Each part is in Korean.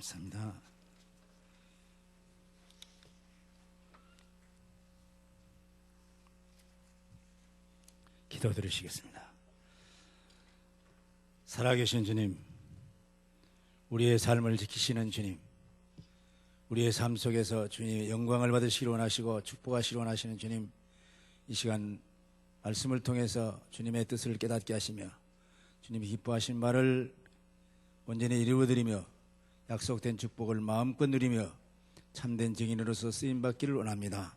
감사합니다. 기도 드리시겠습니다. 살아계신 주님, 우리의 삶을 지키시는 주님, 우리의 삶 속에서 주님의 영광을 받으시기를 원하시고 축복하시기를 원하시는 주님, 이 시간 말씀을 통해서 주님의 뜻을 깨닫게 하시며 주님이 기뻐하신 말을 온전히 이루어드리며 약속된 축복을 마음껏 누리며 참된 증인으로서 쓰임받기를 원합니다.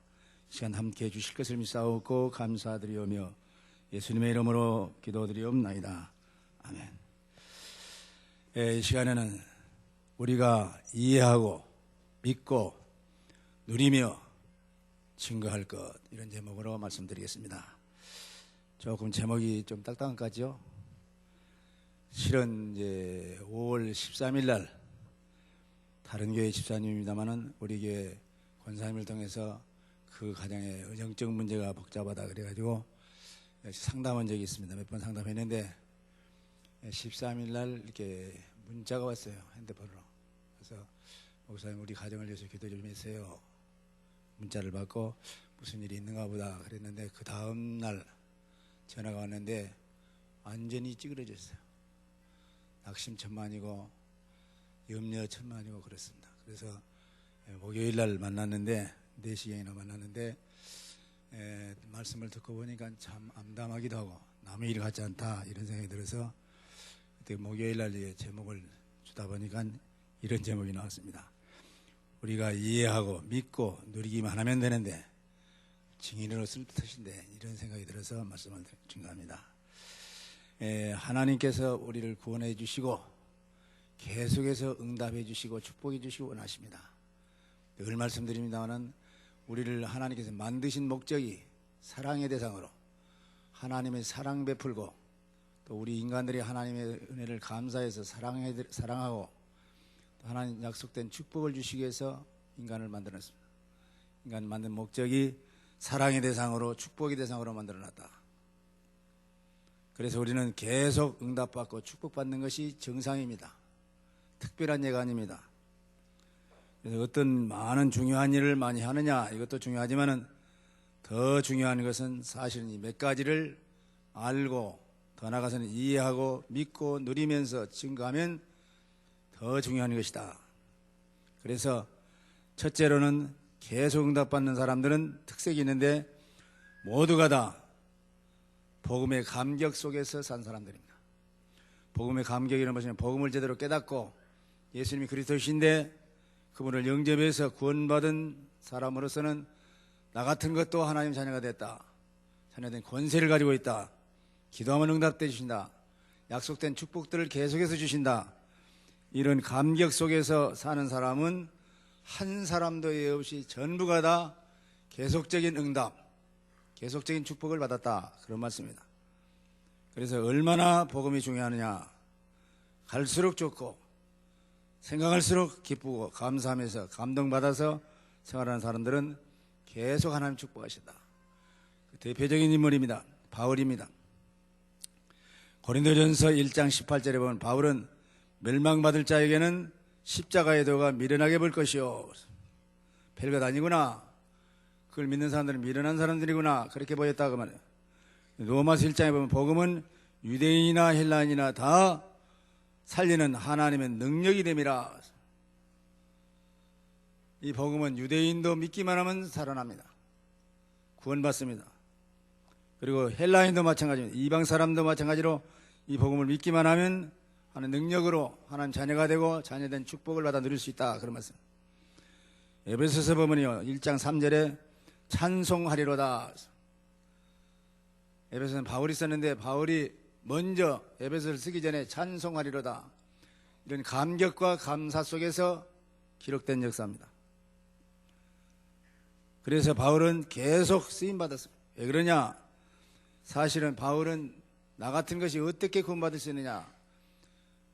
이 시간 함께해 주실 것을 믿사옵고 감사드리오며 예수님의 이름으로 기도드리옵나이다. 아멘. 이 시간에는 우리가 이해하고 믿고 누리며 증거할 것, 이런 제목으로 말씀드리겠습니다. 조금 제목이 좀 딱딱한 것 같죠? 실은 이제 5월 13일 날 다른 교회 집사님입니다만은 우리 교회 권사님을 통해서 그 가정의 영적 문제가 복잡하다 그래가지고 상담한 적이 있습니다. 몇 번 상담했는데 13일 날 이렇게 문자가 왔어요. 핸드폰으로. 그래서 목사님, 우리 가정을 위해서 기도 좀 해주세요. 문자를 받고 무슨 일이 있는가 보다 그랬는데 그 다음 날 전화가 왔는데 완전히 찌그러졌어요. 낙심천만이고 염려천만이고 그렇습니다. 그래서 목요일 날 만났는데 4시경이나 만났는데 말씀을 듣고 보니까 참 암담하기도 하고 남의 일 같지 않다 이런 생각이 들어서 그때 목요일 날 제목을 주다 보니까 이런 제목이 나왔습니다. 우리가 이해하고 믿고 누리기만 하면 되는데 증인으로 쓸 뜻인데, 이런 생각이 들어서 말씀을 증거합니다. 하나님께서 우리를 구원해 주시고 계속해서 응답해 주시고 축복해 주시고 원하십니다. 늘 말씀드립니다만 우리를 하나님께서 만드신 목적이 사랑의 대상으로 하나님의 사랑 베풀고 또 우리 인간들이 하나님의 은혜를 감사해서 사랑하고 또 하나님 약속된 축복을 주시기 위해서 인간을 만들었습니다. 인간 만든 목적이 사랑의 대상으로 축복의 대상으로 만들어놨다. 그래서 우리는 계속 응답받고 축복받는 것이 정상입니다. 특별한 예가 아닙니다. 그래서 어떤 많은 중요한 일을 많이 하느냐, 이것도 중요하지만은 더 중요한 것은 사실은 이 몇 가지를 알고 더 나아가서는 이해하고 믿고 누리면서 증거하면 더 중요한 것이다. 그래서 첫째로는 계속 응답받는 사람들은 특색이 있는데 모두가 다 복음의 감격 속에서 산 사람들입니다. 복음의 감격이라는 것은 복음을 제대로 깨닫고 예수님이 그리스도이신데 그분을 영접해서 구원받은 사람으로서는 나 같은 것도 하나님 자녀가 됐다. 자녀된 권세를 가지고 있다. 기도하면 응답돼 주신다. 약속된 축복들을 계속해서 주신다. 이런 감격 속에서 사는 사람은 한 사람도 예 없이 전부가 다 계속적인 응답, 계속적인 축복을 받았다. 그런 말씀입니다. 그래서 얼마나 복음이 중요하느냐. 갈수록 좋고 생각할수록 기쁘고 감사하면서 감동받아서 생활하는 사람들은 계속 하나님 축복하신다. 대표적인 인물입니다. 바울입니다. 고린도전서 1장 18절에 보면 바울은 멸망받을 자에게는 십자가의 도가 미련하게 볼 것이요. 별것 아니구나. 그걸 믿는 사람들은 미련한 사람들이구나. 그렇게 보였다고 말해요. 로마서 1장에 보면 복음은 유대인이나 헬라인이나 다 살리는 하나님의 능력이 됨이라. 이 복음은 유대인도 믿기만 하면 살아납니다. 구원받습니다. 그리고 헬라인도 마찬가지입니다. 이방 사람도 마찬가지로 이 복음을 믿기만 하면 하는 능력으로 하나님 자녀가 되고 자녀된 축복을 받아 누릴 수 있다. 그런 말씀. 에베소서 보면요 1장 3절에 찬송하리로다. 에베소는 바울이 썼는데 바울이 먼저 에베소를 쓰기 전에 찬송하리로다. 이런 감격과 감사 속에서 기록된 역사입니다. 그래서 바울은 계속 쓰임받았습니다. 왜 그러냐? 사실은 바울은 나 같은 것이 어떻게 구원받을 수 있느냐?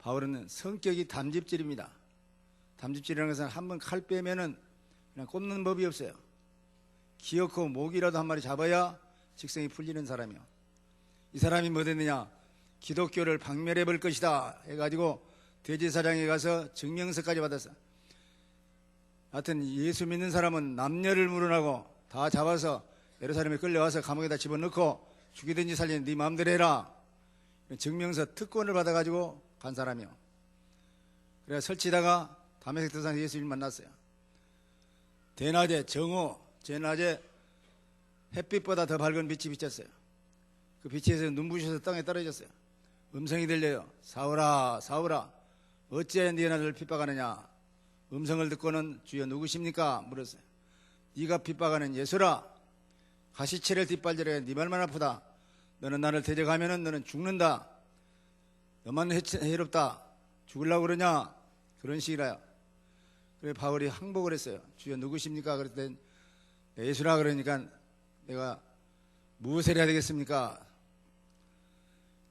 바울은 성격이 담집질입니다. 담집질이라는 것은 한번 칼 빼면은 그냥 꼽는 법이 없어요. 기어코 모기라도 한 마리 잡아야 직성이 풀리는 사람이요. 이 사람이 뭐 됐느냐? 기독교를 박멸해 볼 것이다 해가지고 대제사장에 가서 증명서까지 받았어. 하여튼 예수 믿는 사람은 남녀를 물어나고 다 잡아서 예루살렘에 끌려와서 감옥에다 집어넣고 죽이든지 살리든지 네 마음대로 해라. 증명서 특권을 받아가지고 간 사람이요. 그래서 설치다가 다메섹 도상에서 예수님을 만났어요. 대낮에 정오, 제낮에 햇빛보다 더 밝은 빛이 비쳤어요. 그 빛에서 눈부셔서 땅에 떨어졌어요. 음성이 들려요. 사울아, 사울아, 어찌하여 네가 나를 핍박하느냐. 음성을 듣고는 주여 누구십니까? 물었어요. 네가 핍박하는 예수라. 가시체를 뒷발질해 네 말만 아프다. 너는 나를 대적하면은 너는 죽는다. 너만 해롭다. 죽으려고 그러냐? 그런 식이라요. 그래 바울이 항복을 했어요. 주여 누구십니까? 그랬더니 예수라. 그러니까 내가 무엇을 해야 되겠습니까?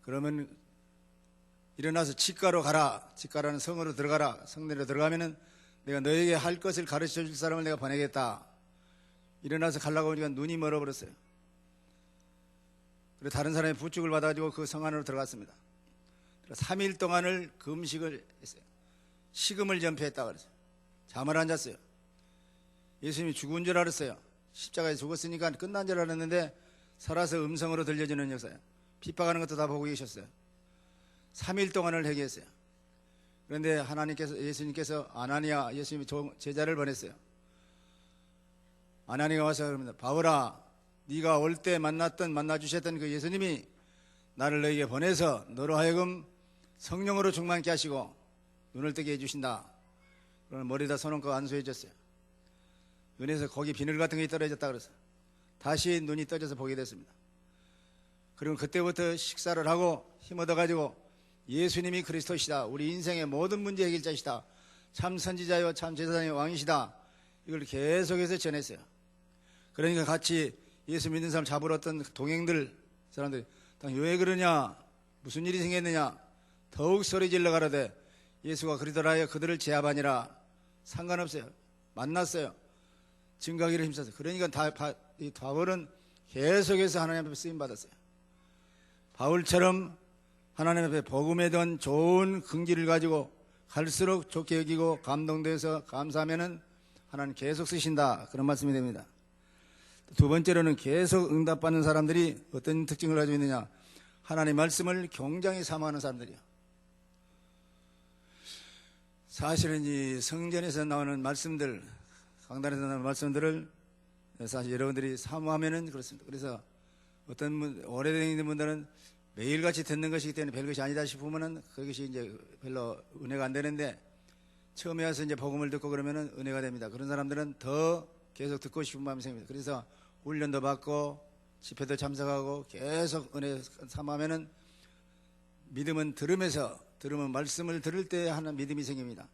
그러면 일어나서 직가로 가라. 직가라는 성으로 들어가라. 성내로 들어가면은 내가 너에게 할 것을 가르쳐 줄 사람을 내가 보내겠다. 일어나서 가려고 하니까 눈이 멀어버렸어요. 그래서 다른 사람이 부축을 받아가지고 그 성 안으로 들어갔습니다. 3일 동안을 금식을 했어요. 식음을 전폐했다고 그랬어요. 잠을 안 잤어요. 예수님이 죽은 줄 알았어요. 십자가에 죽었으니까 끝난 줄 알았는데 살아서 음성으로 들려주는 역사예요. 핍박하는 것도 다 보고 계셨어요. 3일 동안을 회개했어요. 그런데 예수님께서 아나니아, 예수님이 제자를 보냈어요. 아나니아가 와서 그럽니다. 바울아, 네가 올 때 만나주셨던 그 예수님이 나를 너에게 보내서 너로 하여금 성령으로 충만케 하시고 눈을 뜨게 해주신다. 그러면 머리에다 손 얹고 안수해 줬어요. 눈에서 거기 비늘 같은 게 떨어졌다 그래서 다시 눈이 떠져서 보게 됐습니다. 그리고 그때부터 식사를 하고 힘 얻어가지고 예수님이 그리스도시다. 우리 인생의 모든 문제 해결자시다. 참 선지자요 참 제사장의 왕이시다. 이걸 계속해서 전했어요. 그러니까 같이 예수 믿는 사람 잡으러 왔던 동행들 사람들이 왜 그러냐, 무슨 일이 생겼느냐, 더욱 소리 질러 가라되 예수가 그리더라여 그들을 제압하니라. 상관없어요. 만났어요. 증거하기를 힘써서. 그러니까 바울은 계속해서 하나님 앞에 쓰임 받았어요. 바울처럼 하나님 앞에 복음에 대한 좋은 긍지를 가지고 갈수록 좋게 여기고 감동돼서 감사하면은 하나님 계속 쓰신다. 그런 말씀이 됩니다. 두 번째로는 계속 응답받는 사람들이 어떤 특징을 가지고 있느냐. 하나님 말씀을 굉장히 사모하는 사람들이요. 사실은 이 성전에서 나오는 말씀들, 강단에서 나오는 말씀들을 사실 여러분들이 사모하면은 그렇습니다. 그래서 어떤 오래된 분들은 매일같이 듣는 것이기 때문에 별것이 아니다 싶으면은 그것이 이제 별로 은혜가 안 되는데 처음에 와서 이제 복음을 듣고 그러면은 은혜가 됩니다. 그런 사람들은 더 계속 듣고 싶은 마음이 생깁니다. 그래서 훈련도 받고 집회도 참석하고 계속 은혜 삼으면은 믿음은 들으면 말씀을 들을 때 하는 믿음이 생깁니다.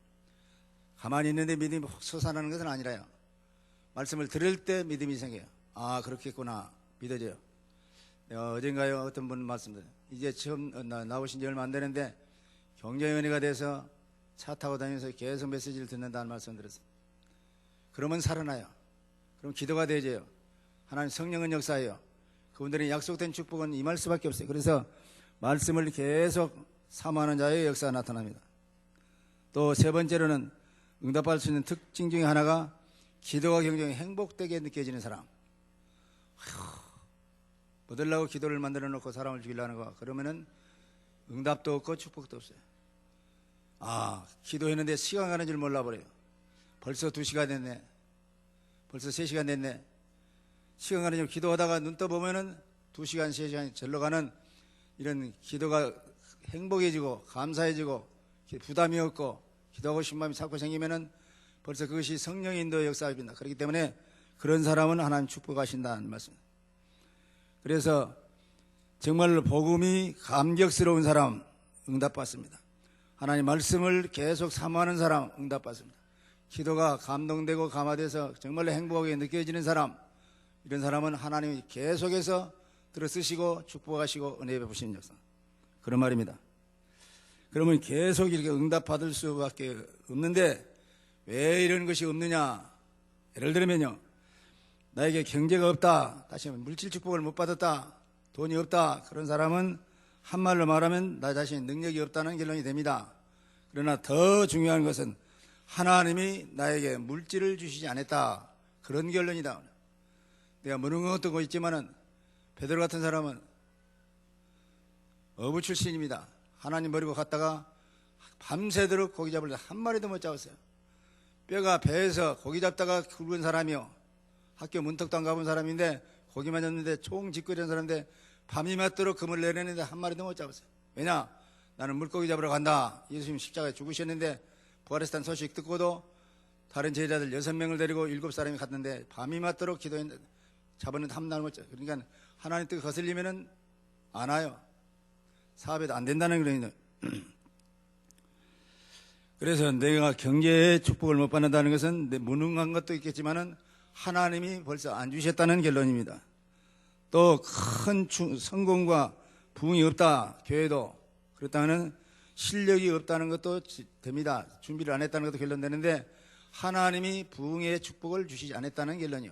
가만히 있는데 믿음이 확 솟아나는 것은 아니라요. 말씀을 들을 때 믿음이 생겨요. 아, 그렇겠구나. 믿어져요. 어젠가요 어떤 분 말씀드려요. 이제 처음 나오신 지 얼마 안 되는데 굉장히 은혜가 돼서 차 타고 다니면서 계속 메시지를 듣는다는 말씀 들었어요. 그러면 살아나요. 그럼 기도가 되져요. 하나님 성령은 역사해요. 그분들이 약속된 축복은 임할 수밖에 없어요. 그래서 말씀을 계속 사모하는 자의 역사가 나타납니다. 또 세 번째로는 응답받을 수 있는 특징 중에 하나가 기도가 굉장히 행복되게 느껴지는 사람. 얻으려고 기도를 만들어 놓고 사람을 죽이려는 거, 그러면은 응답도 없고 축복도 없어요. 아, 기도했는데 시간 가는 줄 몰라버려요. 벌써 2시간 됐네. 벌써 3시간 됐네. 시간 가는 줄 기도하다가 눈 떠보면은 2시간, 3시간이 절로 가는 이런 기도가 행복해지고 감사해지고 부담이 없고 기도하고 싶은 마음이 자꾸 생기면은 벌써 그것이 성령의 인도의 역사입니다. 그렇기 때문에 그런 사람은 하나님 축복하신다는 말씀입니다. 그래서 정말로 복음이 감격스러운 사람 응답받습니다. 하나님 말씀을 계속 사모하는 사람 응답받습니다. 기도가 감동되고 감화돼서 정말로 행복하게 느껴지는 사람, 이런 사람은 하나님이 계속해서 들어쓰시고 축복하시고 은혜 베푸시는 역사, 그런 말입니다. 그러면 계속 이렇게 응답받을 수밖에 없는데 왜 이런 것이 없느냐. 예를 들면요, 나에게 경제가 없다, 다시 한번 물질 축복을 못 받았다, 돈이 없다, 그런 사람은 한말로 말하면 나 자신 능력이 없다는 결론이 됩니다. 그러나 더 중요한 것은 하나님이 나에게 물질을 주시지 않았다. 그런 결론이다. 내가 무능한 것도 있지만은 베드로 같은 사람은 어부 출신입니다. 하나님 버리고 갔다가 밤새도록 고기 잡을 때 한 마리도 못 잡았어요. 뼈가 배에서 고기 잡다가 굵은 사람이요. 학교 문턱도 안 가본 사람인데 고기만 잡는데 총 짚고 이런 사람인데 밤이 맞도록 금을 내려내는데 한 마리도 못 잡았어요. 왜냐? 나는 물고기 잡으러 간다. 예수님 십자가에 죽으셨는데 부활했다는 소식 듣고도 다른 제자들 6명을 데리고 7사람이 갔는데 밤이 맞도록 기도했는데 잡았는데 한 날 못 잡아요. 그러니까 하나님 뜻 거슬리면은 안 와요. 사업에도 안 된다는 그런. 그래서 내가 경제의 축복을 못 받는다는 것은 내 무능한 것도 있겠지만은 하나님이 벌써 안 주셨다는 결론입니다. 또 큰 성공과 부흥이 없다. 교회도 그렇다면 실력이 없다는 것도 됩니다. 준비를 안 했다는 것도 결론되는데 하나님이 부흥의 축복을 주시지 않았다는 결론이요.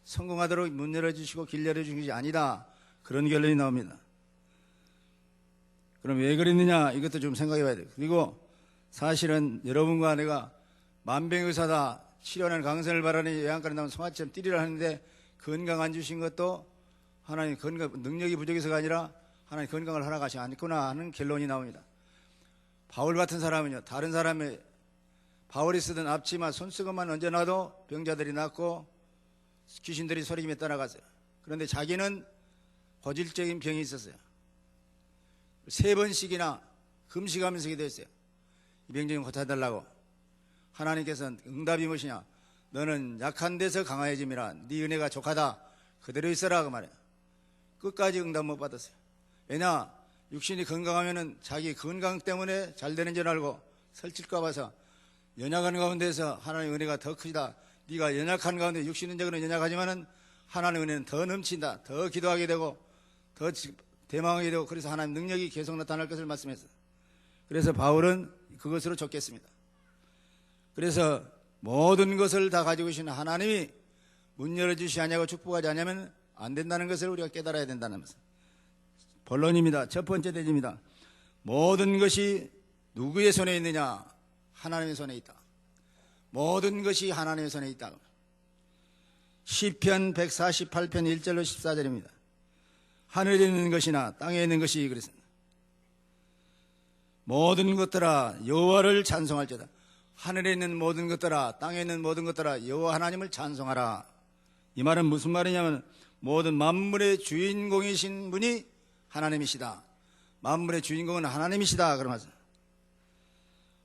성공하도록 문 열어주시고 길 열어주신 것이 아니다. 그런 결론이 나옵니다. 그럼 왜 그랬느냐? 이것도 좀 생각해 봐야 돼요. 그리고 사실은 여러분과 내가 만병의사다 치료하는 강선을 바라니 외양간에 나온 송아지처럼 뛰리라 하는데 건강 안 주신 것도 하나님 건강 능력이 부족해서가 아니라 하나님 건강을 허락하지 않구나 하는 결론이 나옵니다. 바울 같은 사람은요, 다른 사람의 바울이 쓰던 앞치마 손수건만 얹어놔도 병자들이 낫고 귀신들이 소리치며 떠나갔어요. 그런데 자기는 고질적인 병이 있었어요. 3번씩이나 금식하면서 기도했어요. 이 병 좀 고쳐달라고. 하나님께서는 응답이 무엇이냐? 너는 약한 데서 강해짐이라. 네 은혜가 족하다. 그대로 있어라 그 말이에요. 끝까지 응답 못 받았어요. 왜냐? 육신이 건강하면은 자기 건강 때문에 잘 되는 줄 알고 설칠까 봐서 연약한 가운데서 하나님의 은혜가 더 크다. 네가 연약한 가운데 육신적으로는 연약하지만은 하나님의 은혜는 더 넘친다. 더 기도하게 되고 더 대망하게 되고 그래서 하나님 능력이 계속 나타날 것을 말씀했어요. 그래서 바울은 그것으로 쫓겼습니다. 그래서 모든 것을 다 가지고 계신 하나님이 문 열어주시 아니하고 축복하지 않으면 안 된다는 것을 우리가 깨달아야 된다는 것입니다. 본론입니다. 첫 번째 대지입니다. 모든 것이 누구의 손에 있느냐? 하나님의 손에 있다. 모든 것이 하나님의 손에 있다. 시편 148편 1절로 14절입니다. 하늘에 있는 것이나 땅에 있는 것이 그랬습니다. 모든 것들아 여호와를 찬송할지어다. 하늘에 있는 모든 것들아 땅에 있는 모든 것들아 여호와 하나님을 찬송하라. 이 말은 무슨 말이냐면 모든 만물의 주인공이신 분이 하나님이시다. 만물의 주인공은 하나님이시다. 그런 말씀.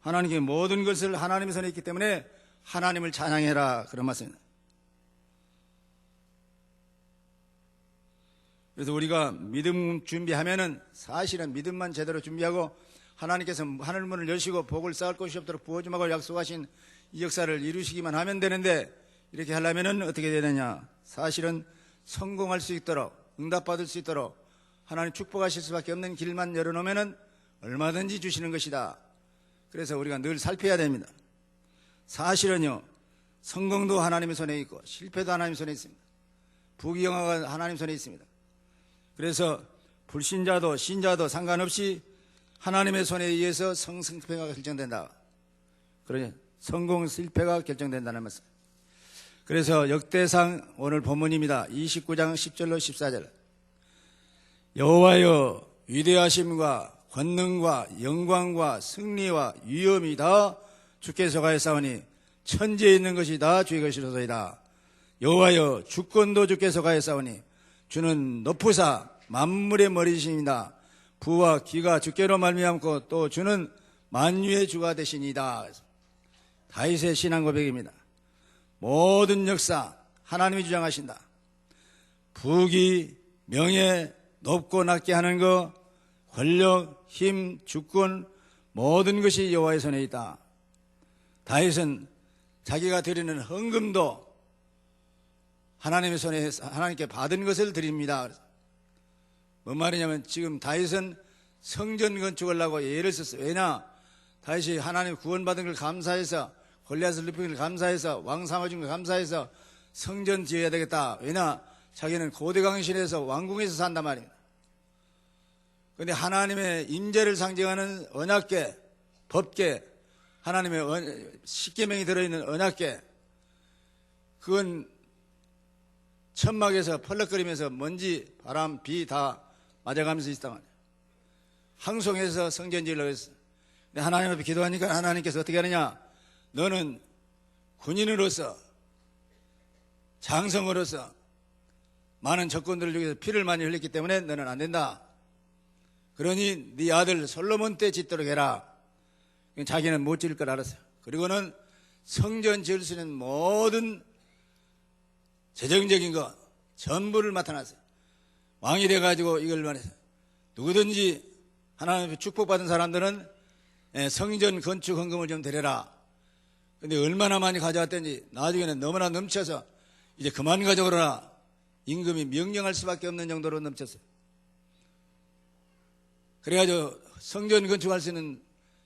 하나님께 모든 것을 하나님의 손에 있기 때문에 하나님을 찬양해라. 그런 말씀입니다. 그래서 우리가 믿음 준비하면은 사실은 믿음만 제대로 준비하고 하나님께서 하늘문을 여시고 복을 쌓을 곳이 없도록 부어주마고 약속하신 이 역사를 이루시기만 하면 되는데 이렇게 하려면은 어떻게 되느냐? 사실은 성공할 수 있도록 응답받을 수 있도록 하나님 축복하실 수밖에 없는 길만 열어놓으면은 얼마든지 주시는 것이다. 그래서 우리가 늘 살펴야 됩니다. 사실은요, 성공도 하나님의 손에 있고 실패도 하나님의 손에 있습니다. 부귀영화가 하나님 손에 있습니다. 그래서 불신자도 신자도 상관없이 하나님의 손에 의해서 성승패가 결정된다. 그러니 성공 실패가 결정된다는 말씀. 그래서 역대상 오늘 본문입니다. 29장 10절로 14절. 여호와여 위대하심과 권능과 영광과 승리와 위엄이 다 주께서 가했사오니 천지에 있는 것이 다 주의 것이로소이다. 여호와여 주권도 주께서 가했사오니 주는 높으사 만물의 머리이십니다. 부와 기가 주께로 말미암고 또 주는 만유의 주가 되시니이다. 다윗의 신앙 고백입니다. 모든 역사 하나님이 주장하신다. 부귀, 명예, 높고 낮게 하는 것, 권력, 힘, 주권 모든 것이 여호와의 손에 있다. 다윗은 자기가 드리는 헌금도 하나님의 손에 하나님께 받은 것을 드립니다. 뭔 말이냐면 지금 다윗은 성전 건축을 하고 예를 썼어요. 왜냐? 다윗이 하나님 구원받은 걸 감사해서 골리앗을 눕힌 걸 감사해서 왕 삼아준 걸 감사해서 성전 지어야 되겠다. 왜냐? 자기는 고대강신에서 왕궁에서 산단 말이에요. 그런데 하나님의 임재를 상징하는 언약궤 법계, 하나님의 십계명이 들어있는 언약계, 그건 천막에서 펄럭거리면서 먼지, 바람, 비 다 맞아가면서 있다고 하네요. 항송해서 성전 지으려고 했어. 근데 하나님 앞에 기도하니까 하나님께서 어떻게 하느냐? 너는 군인으로서, 장성으로서 많은 적군들을 중에서 피를 많이 흘렸기 때문에 너는 안 된다. 그러니 네 아들 솔로몬 때 짓도록 해라. 자기는 못 지을 걸 알았어요. 그리고는 성전 지을 수 있는 모든 재정적인 것 전부를 맡아놨어요. 왕이 돼가지고 이걸 말해서 누구든지 하나님의 축복받은 사람들은 성전 건축 헌금을 좀 드려라. 근데 얼마나 많이 가져왔던지 나중에는 너무나 넘쳐서 이제 그만 가져오라. 임금이 명령할 수밖에 없는 정도로 넘쳤어요. 그래가지고 성전 건축할 수 있는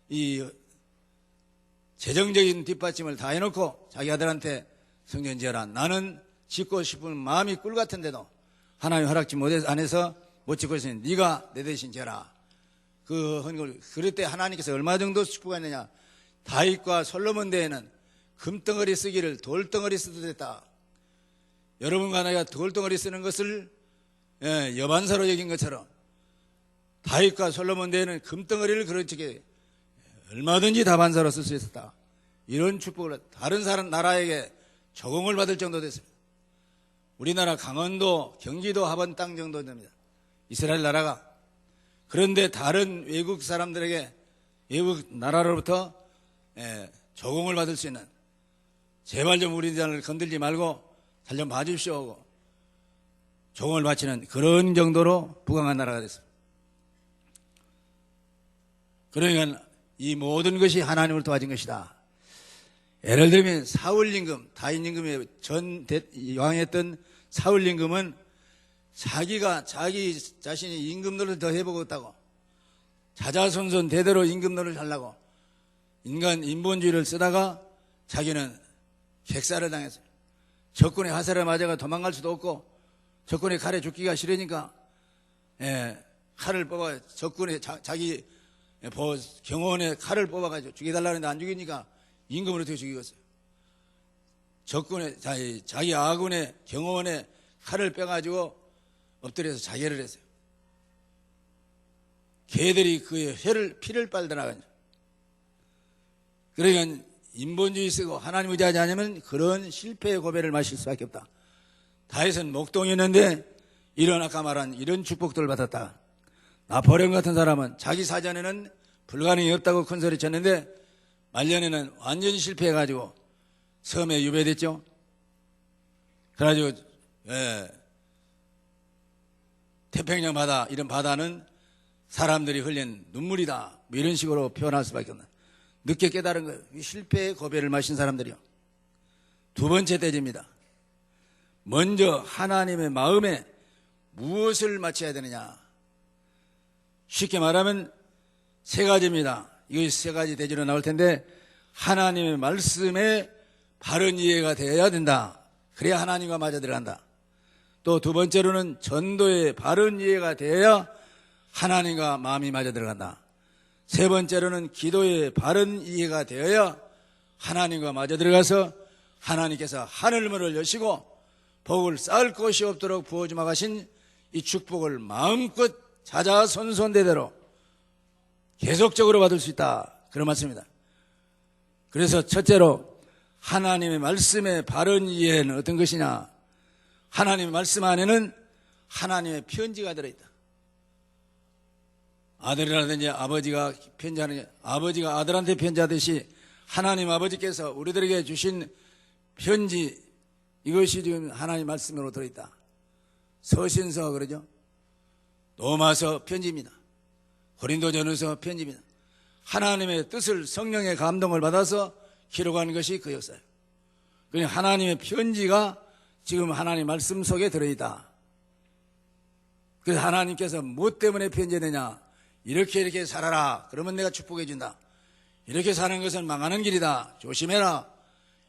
이 재정적인 뒷받침을 다 해놓고 자기 아들한테 성전 지어라. 나는 짓고 싶은 마음이 꿀 같은데도 하나님 허락지 안 해서 못 짓고 있으니 네가 내 대신 지어라. 그 헌금을 그럴 때 하나님께서 얼마 정도 축복했느냐. 다윗과 솔로몬 때에는 금덩어리 쓰기를 돌덩어리 쓰도 됐다. 여러분과 내가 돌덩어리 쓰는 것을 여반사로 여긴 것처럼 다윗과 솔로몬 때에는 금덩어리를 그렇게 얼마든지 다반사로 쓸 수 있었다. 이런 축복을 다른 나라에게 조공을 받을 정도 됐습니다. 우리나라 강원도, 경기도 하번 땅 정도 됩니다. 이스라엘 나라가. 그런데 다른 외국 사람들에게 외국 나라로부터 조공을 받을 수 있는 제발 좀 우리나라를 건들지 말고 잘 좀 봐주십시오 하고 조공을 바치는 그런 정도로 부강한 나라가 됐습니다. 그러니까 이 모든 것이 하나님을 도와준 것이다. 예를 들면 사울 임금, 다윗 임금의 전 왕이었던 사울 임금은 자기 자신이 임금 노릇을 더 해보고 있다고 자자손손 대대로 임금 노릇을 하려고 인본주의를 쓰다가 자기는 객사를 당했어요. 적군의 화살을 맞아가 도망갈 수도 없고 적군의 칼에 죽기가 싫으니까 칼을 뽑아 적군의 자기 경호원의 칼을 뽑아가지고 죽여달라는데 안 죽이니까 임금을 어떻게 죽이겠어요? 적군의 자기 아군의 경호원의 칼을 빼가지고 엎드려서 자결을 했어요. 개들이 그의 피를 빨더나가죠. 그러니까 인본주의 쓰고 하나님 의지하지 않으면 그런 실패의 고배를 마실 수밖에 없다. 다윗은 목동이었는데 이런 아까 말한 이런 축복들을 받았다. 나포레옹 같은 사람은 자기 사전에는 불가능이 없다고 큰소리 쳤는데 말년에는 완전히 실패해가지고 섬에 유배됐죠. 그래가지고 태평양 바다, 이런 바다는 사람들이 흘린 눈물이다, 뭐 이런 식으로 표현할 수밖에 없나. 늦게 깨달은 거예요. 실패의 고배를 마신 사람들이요. 두 번째 대지입니다. 먼저 하나님의 마음에 무엇을 맞춰야 되느냐. 쉽게 말하면 세 가지입니다. 이것이 세 가지 대지로 나올 텐데 하나님의 말씀에 바른 이해가 되어야 된다. 그래야 하나님과 맞아 들어간다. 또 두 번째로는 전도의 바른 이해가 되어야 하나님과 마음이 맞아 들어간다. 세 번째로는 기도의 바른 이해가 되어야 하나님과 맞아 들어가서 하나님께서 하늘문을 여시고 복을 쌓을 곳이 없도록 부어주마 가신 이 축복을 마음껏 자자손손대대로 계속적으로 받을 수 있다. 그런 말씀입니다. 그래서 첫째로 하나님의 말씀의 바른 이해는 어떤 것이냐. 하나님의 말씀 안에는 하나님의 편지가 들어있다. 아들이라든지 아버지가 편지하는 게 아버지가 아들한테 편지하듯이 하나님 아버지께서 우리들에게 주신 편지, 이것이 지금 하나님 말씀으로 들어있다. 서신서 그러죠. 로마서 편지입니다. 고린도전서 편지입니다. 하나님의 뜻을 성령의 감동을 받아서 기록한 것이 그 역사예요. 그러니 하나님의 편지가 지금 하나님 말씀 속에 들어있다. 그래서 하나님께서 무엇 때문에 편지했느냐. 이렇게 살아라. 그러면 내가 축복해 준다. 이렇게 사는 것은 망하는 길이다. 조심해라.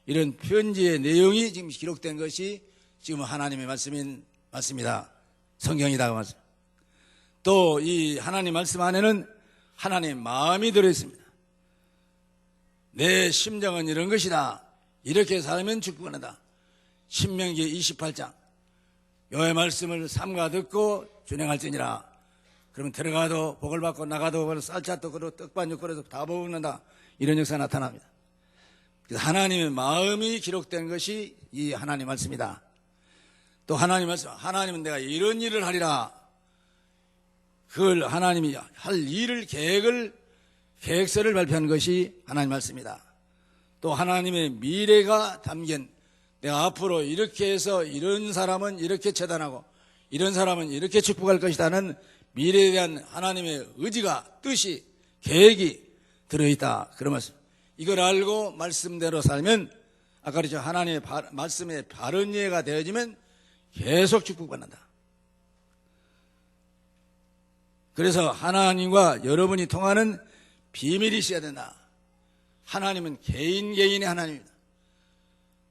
이런 편지의 내용이 지금 기록된 것이 지금 하나님의 맞습니다. 성경이다. 말씀. 또 이 하나님 말씀 안에는 하나님의 마음이 들어있습니다. 내 심정은 이런 것이다. 이렇게 살면 축복한다. 신명기 28장 여호와의 말씀을 삼가 듣고 준행할지니라. 그러면 들어가도 복을 받고 나가도 쌀차도 그렇고 떡반 육골에서 다 먹는다. 이런 역사가 나타납니다. 그래서 하나님의 마음이 기록된 것이 이 하나님 말씀이다. 또 하나님 말씀, 하나님은 내가 이런 일을 하리라. 그걸 하나님이 할 일을 계획서를 발표한 것이 하나님 말씀이다. 또 하나님의 미래가 담긴 내가 앞으로 이렇게 해서 이런 사람은 이렇게 처단하고 이런 사람은 이렇게 축복할 것이다는 미래에 대한 하나님의 의지가 뜻이 계획이 들어있다. 그런 말씀. 이걸 알고 말씀대로 살면 아까 그랬죠. 하나님의 말씀에 바른 이해가 되어지면 계속 축복받는다. 그래서 하나님과 여러분이 통하는 비밀이 있어야 된다. 하나님은 개인의 하나님입니다.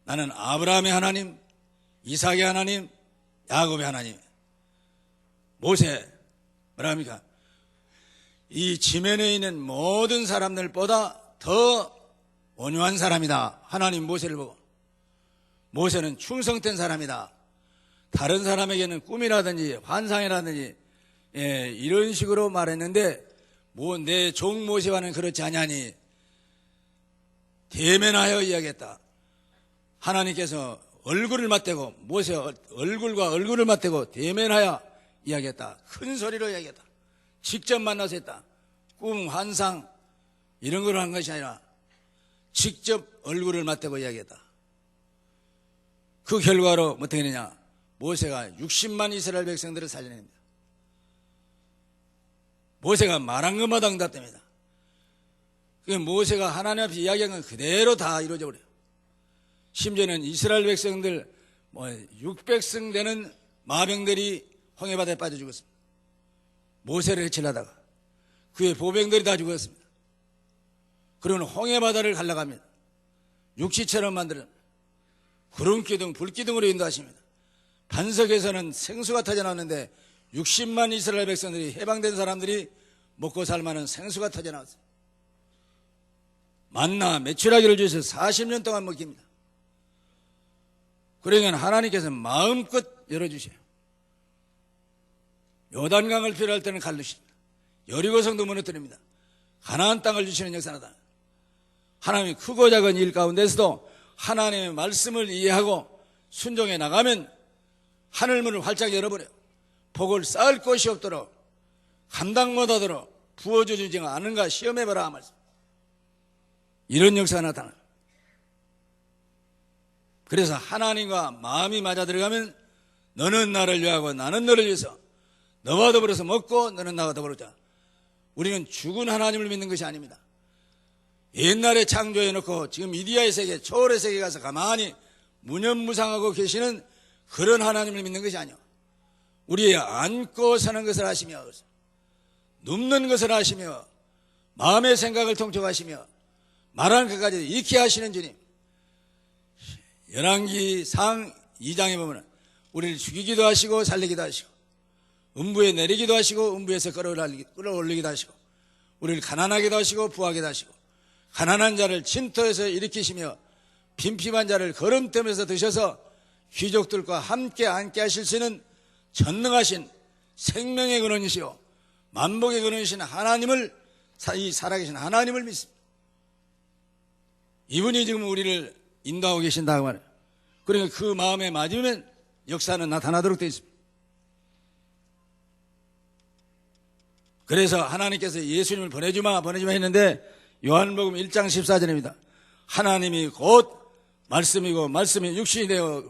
나는 아브라함의 하나님, 이삭의 하나님, 야곱의 하나님. 모세 뭐라 합니까? 이 지면에 있는 모든 사람들보다 더 온유한 사람이다. 하나님 모세를 보고. 모세는 충성된 사람이다. 다른 사람에게는 꿈이라든지 환상이라든지 이런 식으로 말했는데 내 종 모세와는 그렇지 아니하니 대면하여 이야기했다. 하나님께서 얼굴을 맞대고 모세 얼굴과 얼굴을 맞대고 대면하여 이야기했다. 큰 소리로 이야기했다. 직접 만나서 했다. 꿈, 환상 이런 걸 한 것이 아니라 직접 얼굴을 맞대고 이야기했다. 그 결과로 어떻게 되느냐? 모세가 60만 이스라엘 백성들을 살려냅니다. 모세가 말한 것마다 응답됩니다. 모세가 하나님 앞에 이야기한 건 그대로 다 이루어져 버려요. 심지어는 이스라엘 백성들 600성 되는 마병들이 홍해바다에 빠져 죽었습니다. 모세를 해치려다가 그의 보병들이 다 죽었습니다. 그리고는 홍해바다를 갈라갑니다. 육지처럼 만들어 구름기둥, 불기둥으로 인도하십니다. 반석에서는 생수가 터져나왔는데 60만 이스라엘 백성들이 해방된 사람들이 먹고 살만한 생수가 터져나왔어요. 만나 메추라기를 주셔서 40년 동안 먹힙니다. 그러니까 하나님께서 마음껏 열어주셔요. 요단강을 필요할 때는 갈르십니다. 여리고성도 무너뜨립니다. 가나안 땅을 주시는 역사다. 하나님이 크고 작은 일 가운데서도 하나님의 말씀을 이해하고 순종해 나가면 하늘문을 활짝 열어버려요. 복을 쌓을 곳이 없도록 감당 못하도록 부어주지 않은가 시험해봐라 말씀. 이런 역사가 나타나요. 그래서 하나님과 마음이 맞아 들어가면 너는 나를 위하고 나는 너를 위해서 너와 더불어서 먹고 너는 나와 더불어자. 우리는 죽은 하나님을 믿는 것이 아닙니다. 옛날에 창조해놓고 지금 이디야의 세계, 초월의 세계에 가서 가만히 무념무상하고 계시는 그런 하나님을 믿는 것이 아니요. 우리의 안고 사는 것을 아시며 눕는 것을 아시며 마음의 생각을 통촉하시며 말하는 것까지 익히 하시는 주님. 열왕기상 2장에 보면 우리를 죽이기도 하시고 살리기도 하시고 음부에 내리기도 하시고 음부에서 끌어올리기도 하시고 우리를 가난하기도 하시고 부하기도 하시고 가난한 자를 침토해서 일으키시며 빈핍한 자를 거름뜸에서 드셔서 귀족들과 함께 앉게 하실 수 있는 전능하신 생명의 근원이시오 만복의 근원이신 하나님을 이 살아계신 하나님을 믿습니다. 이분이 지금 우리를 인도하고 계신다고 말해요. 그러니까 그 마음에 맞으면 역사는 나타나도록 되어 있습니다. 그래서 하나님께서 예수님을 보내주마 했는데 요한복음 1장 14절입니다. 하나님이 곧 말씀이고 말씀이 육신이 되어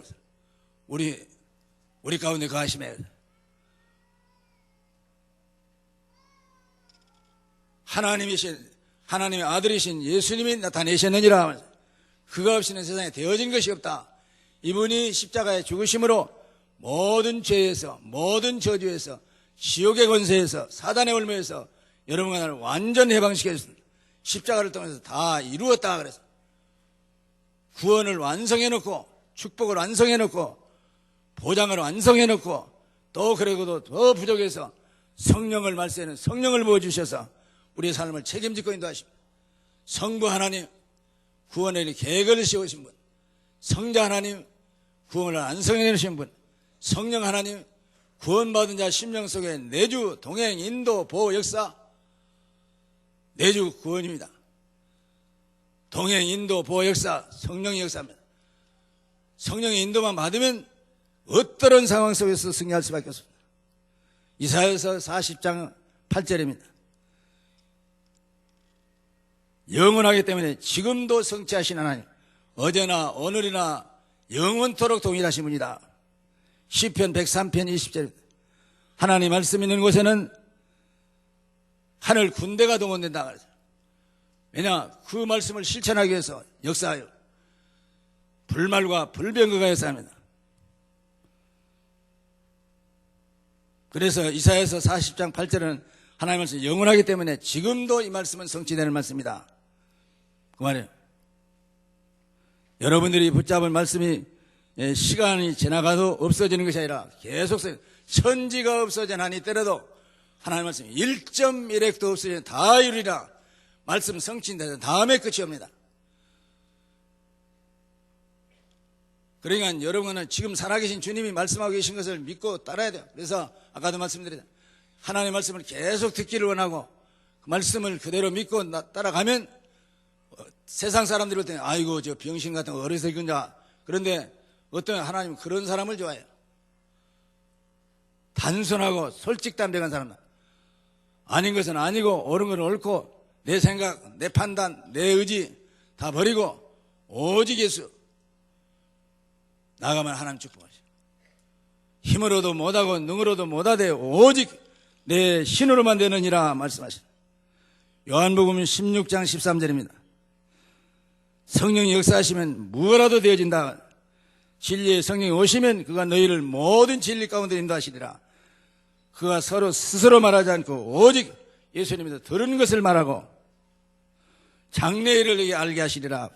우리 가운데 거하심에 하나님의 아들이신 예수님이 나타내셨느니라. 그가 없이는 세상에 되어진 것이 없다. 이분이 십자가에 죽으심으로 모든 죄에서 모든 저주에서 지옥의 권세에서 사단의 올무에서 여러분과 나를 완전 해방시켰습니다. 십자가를 통해서 다 이루었다 그래서 구원을 완성해놓고 축복을 완성해놓고 보장을 완성해놓고 또 그러고도 더 부족해서 성령을 말세는 성령을 부어주셔서 우리의 삶을 책임지고 인도하십니다. 성부 하나님 구원의 계획을 세우신 분, 성자 하나님 구원을 안성해 주신 분, 성령 하나님 구원받은 자 심령 속에 내주 동행 인도 보호 역사, 내주 구원입니다. 동행 인도 보호 역사, 성령의 역사입니다. 성령의 인도만 받으면 어떠한 상황 속에서 승리할 수밖에 없습니다. 이사야서 40장 8절입니다. 영원하기 때문에 지금도 성취하신 하나님, 어제나 오늘이나 영원토록 동일하신 분이다. 시편 103편 20절입니다. 하나님 말씀 있는 곳에는 하늘 군대가 동원된다. 왜냐, 그 말씀을 실천하기 위해서 역사하여 불말과 불병거가 역사합니다. 그래서 이사야서 40장 8절은 하나님 말씀이 영원하기 때문에 지금도 이 말씀은 성취되는 말씀이다. 그 말이에요. 여러분들이 붙잡은 말씀이 시간이 지나가도 없어지는 것이 아니라 계속 천지가 없어진 한이 때려도 하나님 말씀이 1.1핵도 없어지는 다 이루리라. 말씀 성취된 다음에 끝이 옵니다. 그러니까 여러분은 지금 살아계신 주님이 말씀하고 계신 것을 믿고 따라야 돼요. 그래서 아까도 말씀드렸잖아요. 하나님의 말씀을 계속 듣기를 원하고 그 말씀을 그대로 믿고 따라가면 세상 사람들이 볼 때는 아이고 저 병신 같은 거 어리석은 자. 그런데 어떤 하나님은 그런 사람을 좋아해요. 단순하고 솔직담백한 사람. 아닌 것은 아니고 옳은 것은 옳고 내 생각, 내 판단, 내 의지 다 버리고 오직 예수 나가면 하나님 축복하시오. 힘으로도 못하고 능으로도 못하되 오직 내 신으로만 되느니라 말씀하시오. 요한복음 16장 13절입니다. 성령이 역사하시면 무엇라도 되어진다. 진리의 성령이 오시면 그가 너희를 모든 진리 가운데 인도하시리라. 그가 서로 스스로 말하지 않고 오직 예수님에서 들은 것을 말하고 장래일을 너희에게 알게 하시리라.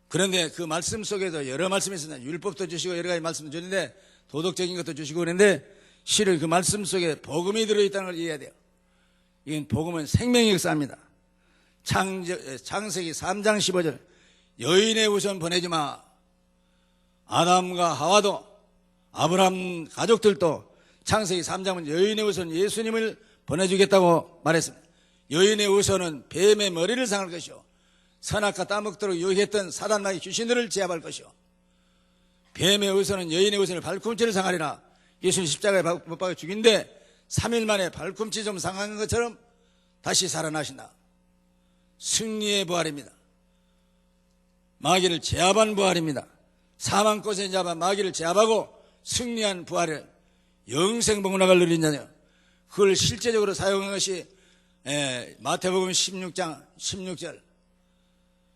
그런데 그 말씀 속에도 여러 말씀이 있습니다. 율법도 주시고 여러 가지 말씀도 주는데 도덕적인 것도 주시고 그런데 실은 그 말씀 속에 복음이 들어있다는 걸 이해해야 돼요. 이건 복음은 생명의 역사입니다. 창세기 3장 15절 여인의 우선 보내지 마. 아담과 하와도 아브라함 가족들도 창세기 3장은 여인의 우선 예수님을 보내주겠다고 말했습니다. 여인의 우선은 뱀의 머리를 상할 것이요 선악과 따먹도록 유혹했던 사단마귀 귀신들을 제압할 것이요 뱀의 우선은 여인의 우선을 발꿈치를 상하리라. 예수님 십자가에 못 박아 죽인데 3일 만에 발꿈치 좀 상한 것처럼 다시 살아나신다. 승리의 부활입니다. 마귀를 제압한 부활입니다. 사망꽃에 잡아 마귀를 제압하고 승리한 부활을 영생복락을 누린 자녀 그걸 실제적으로 사용한 것이 마태복음 16장 16절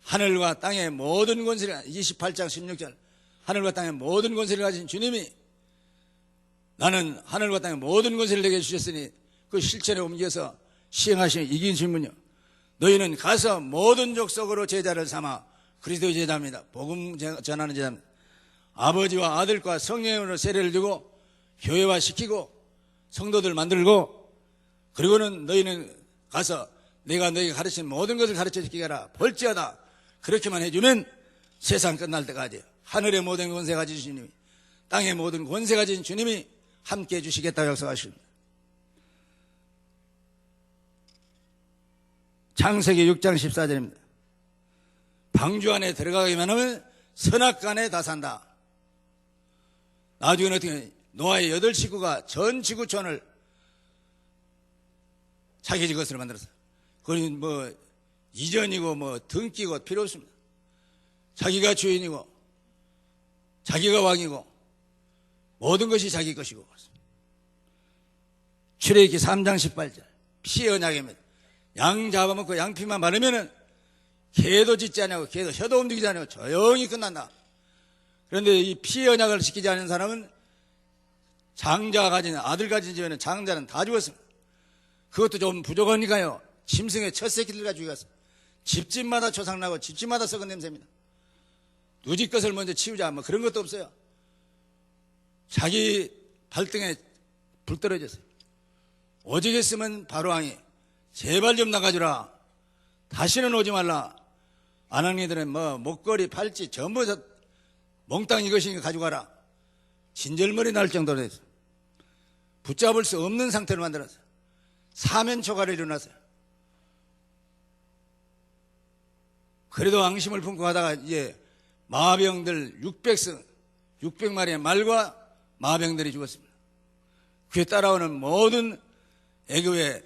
하늘과 땅의 모든 권세를 28장 16절 하늘과 땅의 모든 권세를 가진 주님이 나는 하늘과 땅의 모든 권세를 내게 주셨으니 그 실천에 옮겨서 시행하시는 이긴 질문이요 너희는 가서 모든 족속으로 제자를 삼아 그리스도의 제자입니다. 복음 전하는 제자입니다. 아버지와 아들과 성령으로 세례를 주고 교회화 시키고 성도들 만들고 그리고는 너희는 가서 내가 너희에게 가르친 모든 것을 가르쳐 주기라 볼지어다. 그렇게만 해주면 세상 끝날 때까지 하늘의 모든 권세 가진 주님이 땅의 모든 권세 가진 주님이 함께해 주시겠다고 약속하십니다. 창세기 6장 14절입니다. 방주 안에 들어가기만 하면 선악간에 다 산다. 나중에는 어떻게 노아의 8식구가 전 지구촌을 자기 것으로 만들었어요. 그건 뭐 이전이고 뭐 등기고 필요 없습니다. 자기가 주인이고 자기가 왕이고 모든 것이 자기 것이고. 출애굽기 3장 18절 피 언약입니다. 양 잡아먹고 양피만 바르면은 개도 짖지 않냐고 개도 혀도 움직이지 않냐고 조용히 끝난다. 그런데 이 피 언약을 지키지 않은 사람은 장자가 가진 아들 가진 집에는 장자는 다 죽었습니다. 그것도 좀 부족하니까요. 짐승의 첫 새끼들 가지고 죽였어요. 집집마다 조상나고 집집마다 썩은 냄새입니다. 누지 것을 먼저 치우자 뭐 그런 것도 없어요. 자기 발등에 불 떨어졌어요. 오직 했으면 바로왕이 제발 좀 나가주라. 다시는 오지 말라. 아낙네들은 뭐 목걸이, 팔찌 전부 다 몽땅 이것이니까 가져가라. 진절머리 날 정도로 했어. 붙잡을 수 없는 상태로 만들었어요. 사면초가를 일어났어요. 그래도 앙심을 품고 가다가 이제 마병들 600마리의 말과 마병들이 죽었습니다. 그에 따라오는 모든 애교의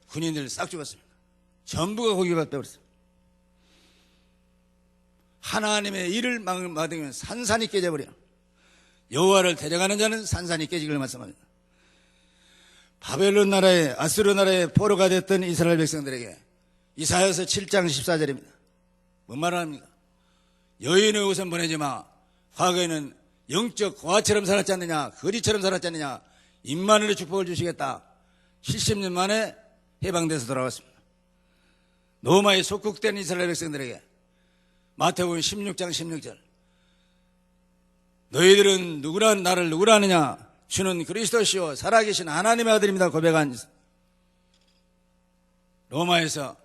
군인들 싹 죽었습니다. 전부가 고기밭 되었어요. 하나님의 일을 막으면 산산이 깨져버려. 여호와를 데려가는 자는 산산이 깨지기를 말씀합니다. 바벨론 나라의 아수르 나라의 포로가 됐던 이스라엘 백성들에게 이사야서 7장 14절입니다. 뭔 말을 합니까? 여인의 우선 보내지 마. 과거에는 영적 고아처럼 살았지 않느냐, 거지처럼 살았지 않느냐, 임마누엘의 축복을 주시겠다. 70년 만에 해방돼서 돌아왔습니다. 로마에 속국된 이스라엘 백성들에게 마태복음 16장 16절, 너희들은 나를 누구라 하느냐? 주는 그리스도시요 살아계신 하나님의 아들입니다. 고백한 로마에서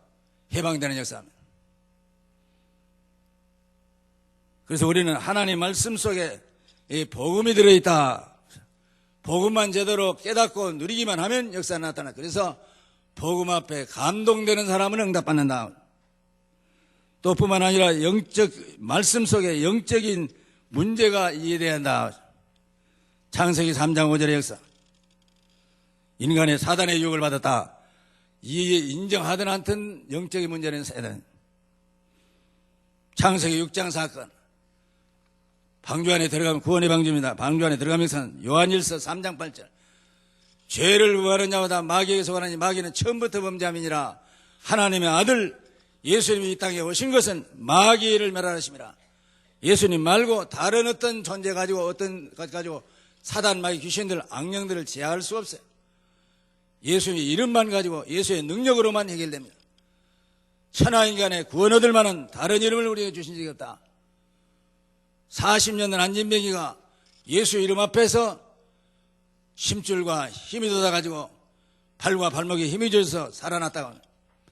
해방되는 역사입니다. 그래서 우리는 하나님 말씀 속에 이 복음이 들어있다. 복음만 제대로 깨닫고 누리기만 하면 역사가 나타나. 그래서 복음 앞에 감동되는 사람은 응답받는다. 또 뿐만 아니라 말씀 속에 영적인 문제가 이해돼야 한다. 창세기 3장 5절의 역사. 인간의 사단의 유혹을 받았다. 이에 인정하든 않든 영적인 문제는 사단. 창세기 6장 사건. 방주 안에 들어가면 구원의 방주입니다. 방주 안에 들어가면서 요한일서 3장 8절. 죄를 구하는 자마다 마귀에게 속하나니 마귀는 처음부터 범죄함이니라. 하나님의 아들 예수님이 이 땅에 오신 것은 마귀를 멸하심이라. 예수님 말고 다른 어떤 존재 가지고 어떤 것 가지고 사단, 마귀, 귀신들, 악령들을 제어할 수 없어요. 예수님의 이름만 가지고 예수의 능력으로만 해결됩니다. 천하인간의 구원 얻을 만한 다른 이름을 우리에게 주신 적이 없다. 40년 된 안진뱅이가 예수 이름 앞에서 심줄과 힘이 돋아가지고 발과 발목에 힘이 져서 살아났다고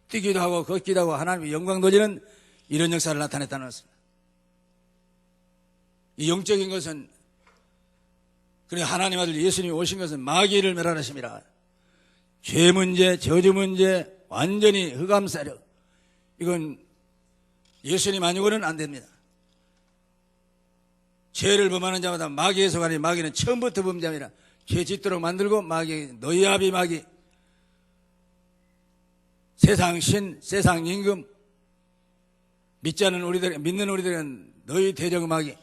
뛰기도 하고 걷기도 하고 하나님의 영광 돌리는 이런 역사를 나타냈다는 것입니다. 이 영적인 것은 그래 하나님 아들 예수님이 오신 것은 마귀를 멸하심이라. 죄 문제, 저주 문제, 완전히 흑암사력, 이건 예수님 아니고는 안 됩니다. 죄를 범하는 자마다 마귀에 속하니 마귀는 처음부터 범죄함이라. 죄 짓도록 만들고 마귀, 너희 아비 마귀, 세상 신, 세상 임금, 믿는 우리들은 너희 대적 마귀.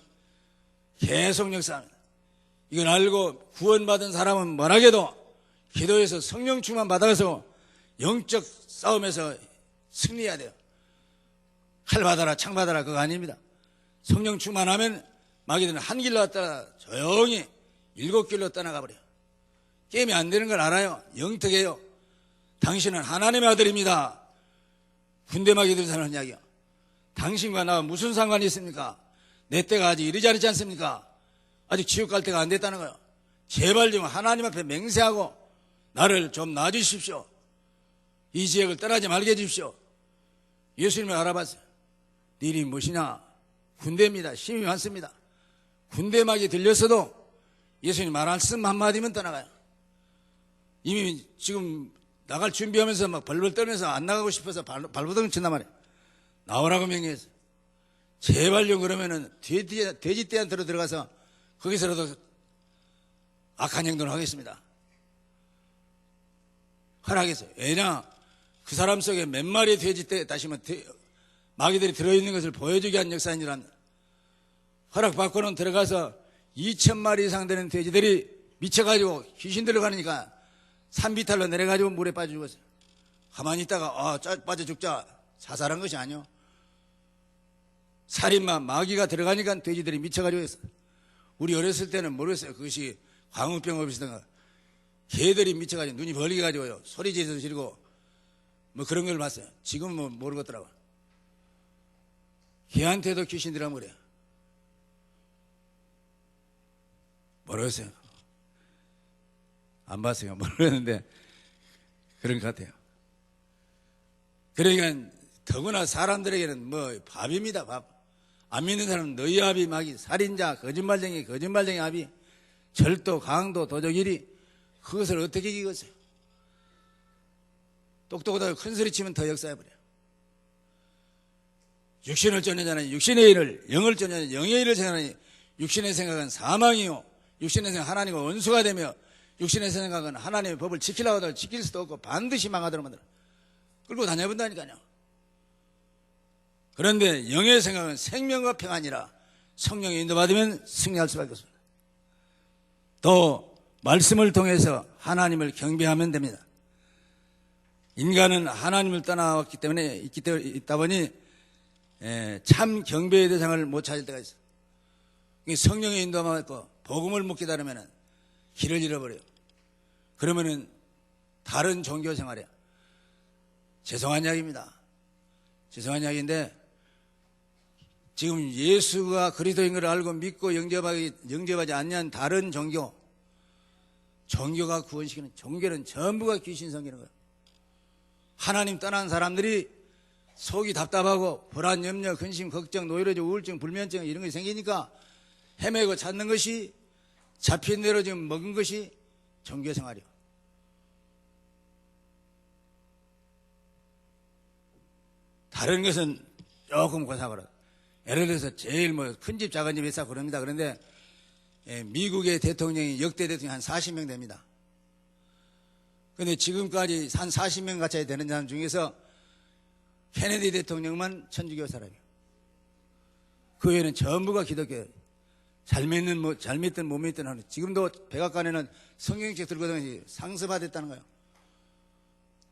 계속 역사합니다. 이건 알고 구원받은 사람은 뭐라게도 기도에서 성령 충만 받아서 영적 싸움에서 승리해야 돼요. 칼 받아라, 창 받아라, 그거 아닙니다. 성령 충만하면 마귀들은 한 길로 왔다가 조용히 7길로 떠나가 버려요. 게임이 안 되는 걸 알아요. 영특해요. 당신은 하나님의 아들입니다. 군대 마귀들이 사는 이야기요. 당신과 나 무슨 상관이 있습니까? 내 때가 아직 이르지 않지 않습니까? 아직 지옥 갈 때가 안 됐다는 거예요. 제발 좀 하나님 앞에 맹세하고 나를 좀 놔주십시오. 이 지역을 떠나지 말게 해주십시오. 예수님을 알아봤어요. 네 이름이 무엇이냐? 군대입니다. 힘이 많습니다. 군대 막이 들렸어도 예수님 말씀 한마디면 떠나가요. 이미 지금 나갈 준비하면서 막 벌벌 떨면서 안 나가고 싶어서 발버둥 친단 말이에요. 나오라고 명령했어요. 제발 좀 그러면은 돼지떼한테로 들어가서 거기서라도 악한 행동을 하겠습니다. 허락했어요. 왜냐? 그 사람 속에 몇 마리의 돼지떼 다시면 마귀들이 들어있는 것을 보여주게 한 역사인 줄 압니다. 허락받고는 들어가서 2,000마리 이상 되는 돼지들이 미쳐가지고 귀신 들어가니까 산비탈로 내려가지고 물에 빠져 죽었어요. 가만히 있다가 빠져 죽자 자살한 것이 아니요. 살인마 마귀가 들어가니까 돼지들이 미쳐가지고 했어요. 우리 어렸을 때는 모르겠어요. 그것이 광우병 비슷한가. 개들이 미쳐가지고 눈이 벌리가지고요. 소리 지르고 뭐 그런 걸 봤어요. 지금은 뭐 모르겠더라고요. 개한테도 귀신 들어가면 그래요. 모르겠어요. 안 봤어요. 모르겠는데 그런 것 같아요. 그러니까 더구나 사람들에게는 뭐 밥입니다. 밥. 안 믿는 사람은 너희 아비 마귀 살인자 거짓말쟁이 아비 절도 강도 도적이리 그것을 어떻게 이기겠어요? 똑똑하다고 큰소리 치면 더 역사해버려요. 육신을 쫓는 자는 육신의 일을, 영을 쫓는 자는 영의 일을 생각하니 육신의 생각은 사망이요 육신의 생각 하나님과 원수가 되며 육신의 생각은 하나님의 법을 지키려고 하다가 지킬 수도 없고 반드시 망하도록 만들어 끌고 다녀본다니까요. 그런데 영의 생각은 생명과 평안이라 성령의 인도받으면 승리할 수밖에 없습니다. 또 말씀을 통해서 하나님을 경배하면 됩니다. 인간은 하나님을 떠나왔기 때문에 있다 보니 참 경배의 대상을 못 찾을 때가 있어요. 성령의 인도만 받고 복음을 못 기다리면 길을 잃어버려요. 그러면은 다른 종교 생활이야. 죄송한 이야기입니다. 죄송한 이야기인데 지금 예수가 그리스도인 걸 알고 믿고 영접하지 않는 다른 종교가 구원시키는 종교는 전부가 귀신 섬기는 거예요. 하나님 떠난 사람들이 속이 답답하고 불안, 염려, 근심, 걱정, 노이로제, 우울증, 불면증 이런 것이 생기니까 헤매고 찾는 것이 잡힌 대로 지금 먹은 것이 종교 생활이요. 다른 것은 조금 고사하라. 예를 들어서 제일 큰 집 작은 집 있어 그럽니다. 그런데 미국의 대통령이 역대 대통령이 한 40명 됩니다. 그런데 지금까지 한 40명 가까이 되는 사람 중에서 케네디 대통령만 천주교 사람이에요. 그 외에는 전부가 기독교예요. 잘 믿든 못 믿든 하는. 지금도 백악관에는 성경책 들고 다니면서 상습화됐다는 거예요.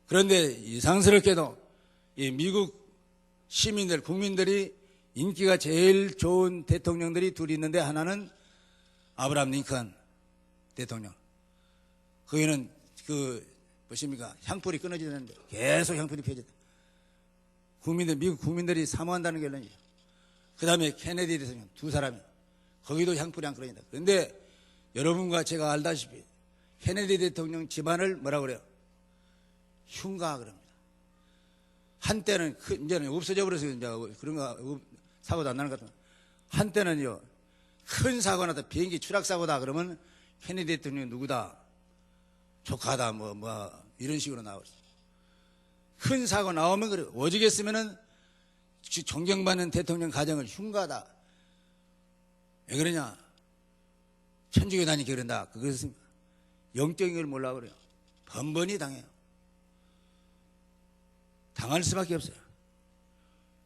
그런데 이상스럽게도 이 미국 시민들, 국민들이 인기가 제일 좋은 대통령들이 둘이 있는데 하나는 아브라함 링컨 대통령. 거기는 보십니까? 향불이 끊어지지 않는데 계속 향불이 펴졌다. 미국 국민들이 사모한다는 결론이에요. 그 다음에 케네디 대통령 두 사람이. 거기도 향불이 안 끊어진다. 그런데 여러분과 제가 알다시피 케네디 대통령 집안을 뭐라고 그래요? 흉가 그럽니다. 한때는 이제는 없어져 버려서 이제 그런 거 사고도 안 나는 것 같아요. 한때는요 큰 사고 나다 비행기 추락 사고다 그러면 케네디 대통령 누구다 조카다 뭐 이런 식으로 나오죠. 큰 사고 나오면 그래 오죽했으면은 존경받는 대통령 가정을 흉가다. 왜 그러냐? 천주교 다니기 그런다. 그것은 영적인 걸 몰라 그래요. 번번이 당해요. 당할 수밖에 없어요.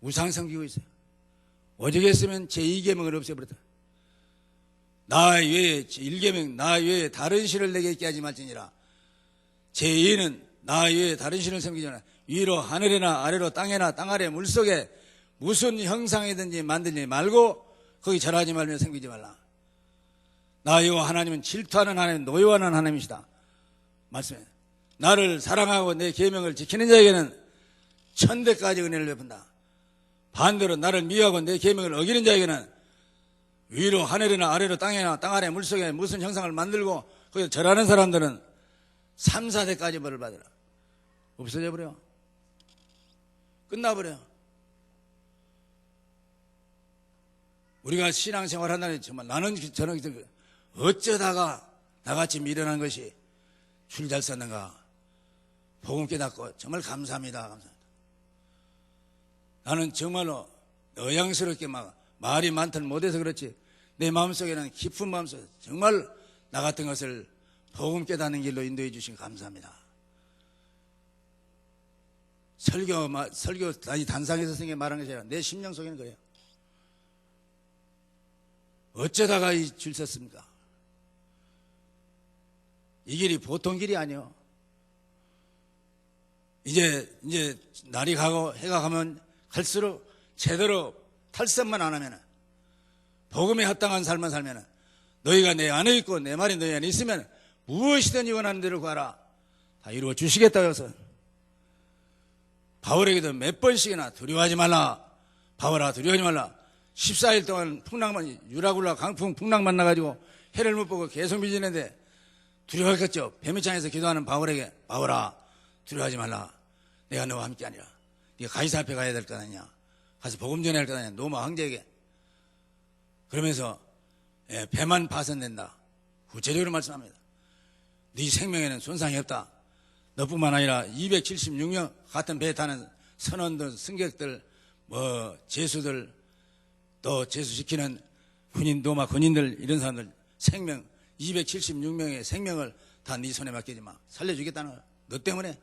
우상 섬기고 있어요. 오죽했으면 제2계명을 없애버렸다. 나 외에 제1계명 나 외에 다른 신을 내게 있게 하지 말지니라. 제2는 나 외에 다른 신을 섬기지 마라. 위로 하늘이나 아래로 땅에나 땅 아래 물속에 무슨 형상이든지 만들지 말고 거기 절하지 말며 섬기지 말라. 나 여호와 하나님은 질투하는 하나님, 노여워하는 하나님이시다. 말씀해. 나를 사랑하고 내 계명을 지키는 자에게는 천대까지 은혜를 베푼다. 반대로 나를 미워하고 내 계명을 어기는 자에게는 위로 하늘이나 아래로 땅에나 땅 아래 물속에 무슨 형상을 만들고 거기서 절하는 사람들은 3, 4대까지 벌을 받으라. 없어져 버려. 끝나버려. 우리가 신앙생활 한다는 정말 저는 어쩌다가 나같이 미련한 것이 줄 잘 섰는가. 복음 깨닫고 정말 감사합니다. 나는 정말로 어양스럽게 말이 많든 못해서 그렇지 내 마음속에는 깊은 마음속에 정말 나 같은 것을 복음 깨닫는 길로 인도해 주신 감사합니다. 설교 아니 단상에서 생겨 말한 것이 아니라 내 심령 속에는 그래요. 어쩌다가 이 줄 섰습니까? 이 길이 보통 길이 아니요. 이제 날이 가고 해가 가면 갈수록 제대로 탈선만 안 하면 복음에 합당한 삶만 살면 너희가 내 안에 있고 내 말이 너희 안에 있으면 무엇이든지 원하는 대로 구하라. 다 이루어 주시겠다고 해서 바울에게도 몇 번씩이나 두려워하지 말라. 바울아 두려워하지 말라. 14일 동안 유라굴라 강풍 풍랑 만나가지고 해를 못 보고 계속 미지는데 두려워했겠죠. 뱀이창에서 기도하는 바울에게 바울아 두려워하지 말라. 내가 너와 함께 아니라 가이사 앞에 가야 될 거 아니냐, 가서 복음 전해야 할 거 아니냐, 로마 황제에게. 그러면서 배만 파손된다, 구체적으로 말씀합니다. 네 생명에는 손상이 없다. 너뿐만 아니라 276명 같은 배에 타는 선원들, 승객들, 제수들, 또 제수시키는 군인, 로마 군인들, 이런 사람들 생명, 276명의 생명을 다 네 손에 맡기지 마. 살려주겠다는 거야. 너 때문에.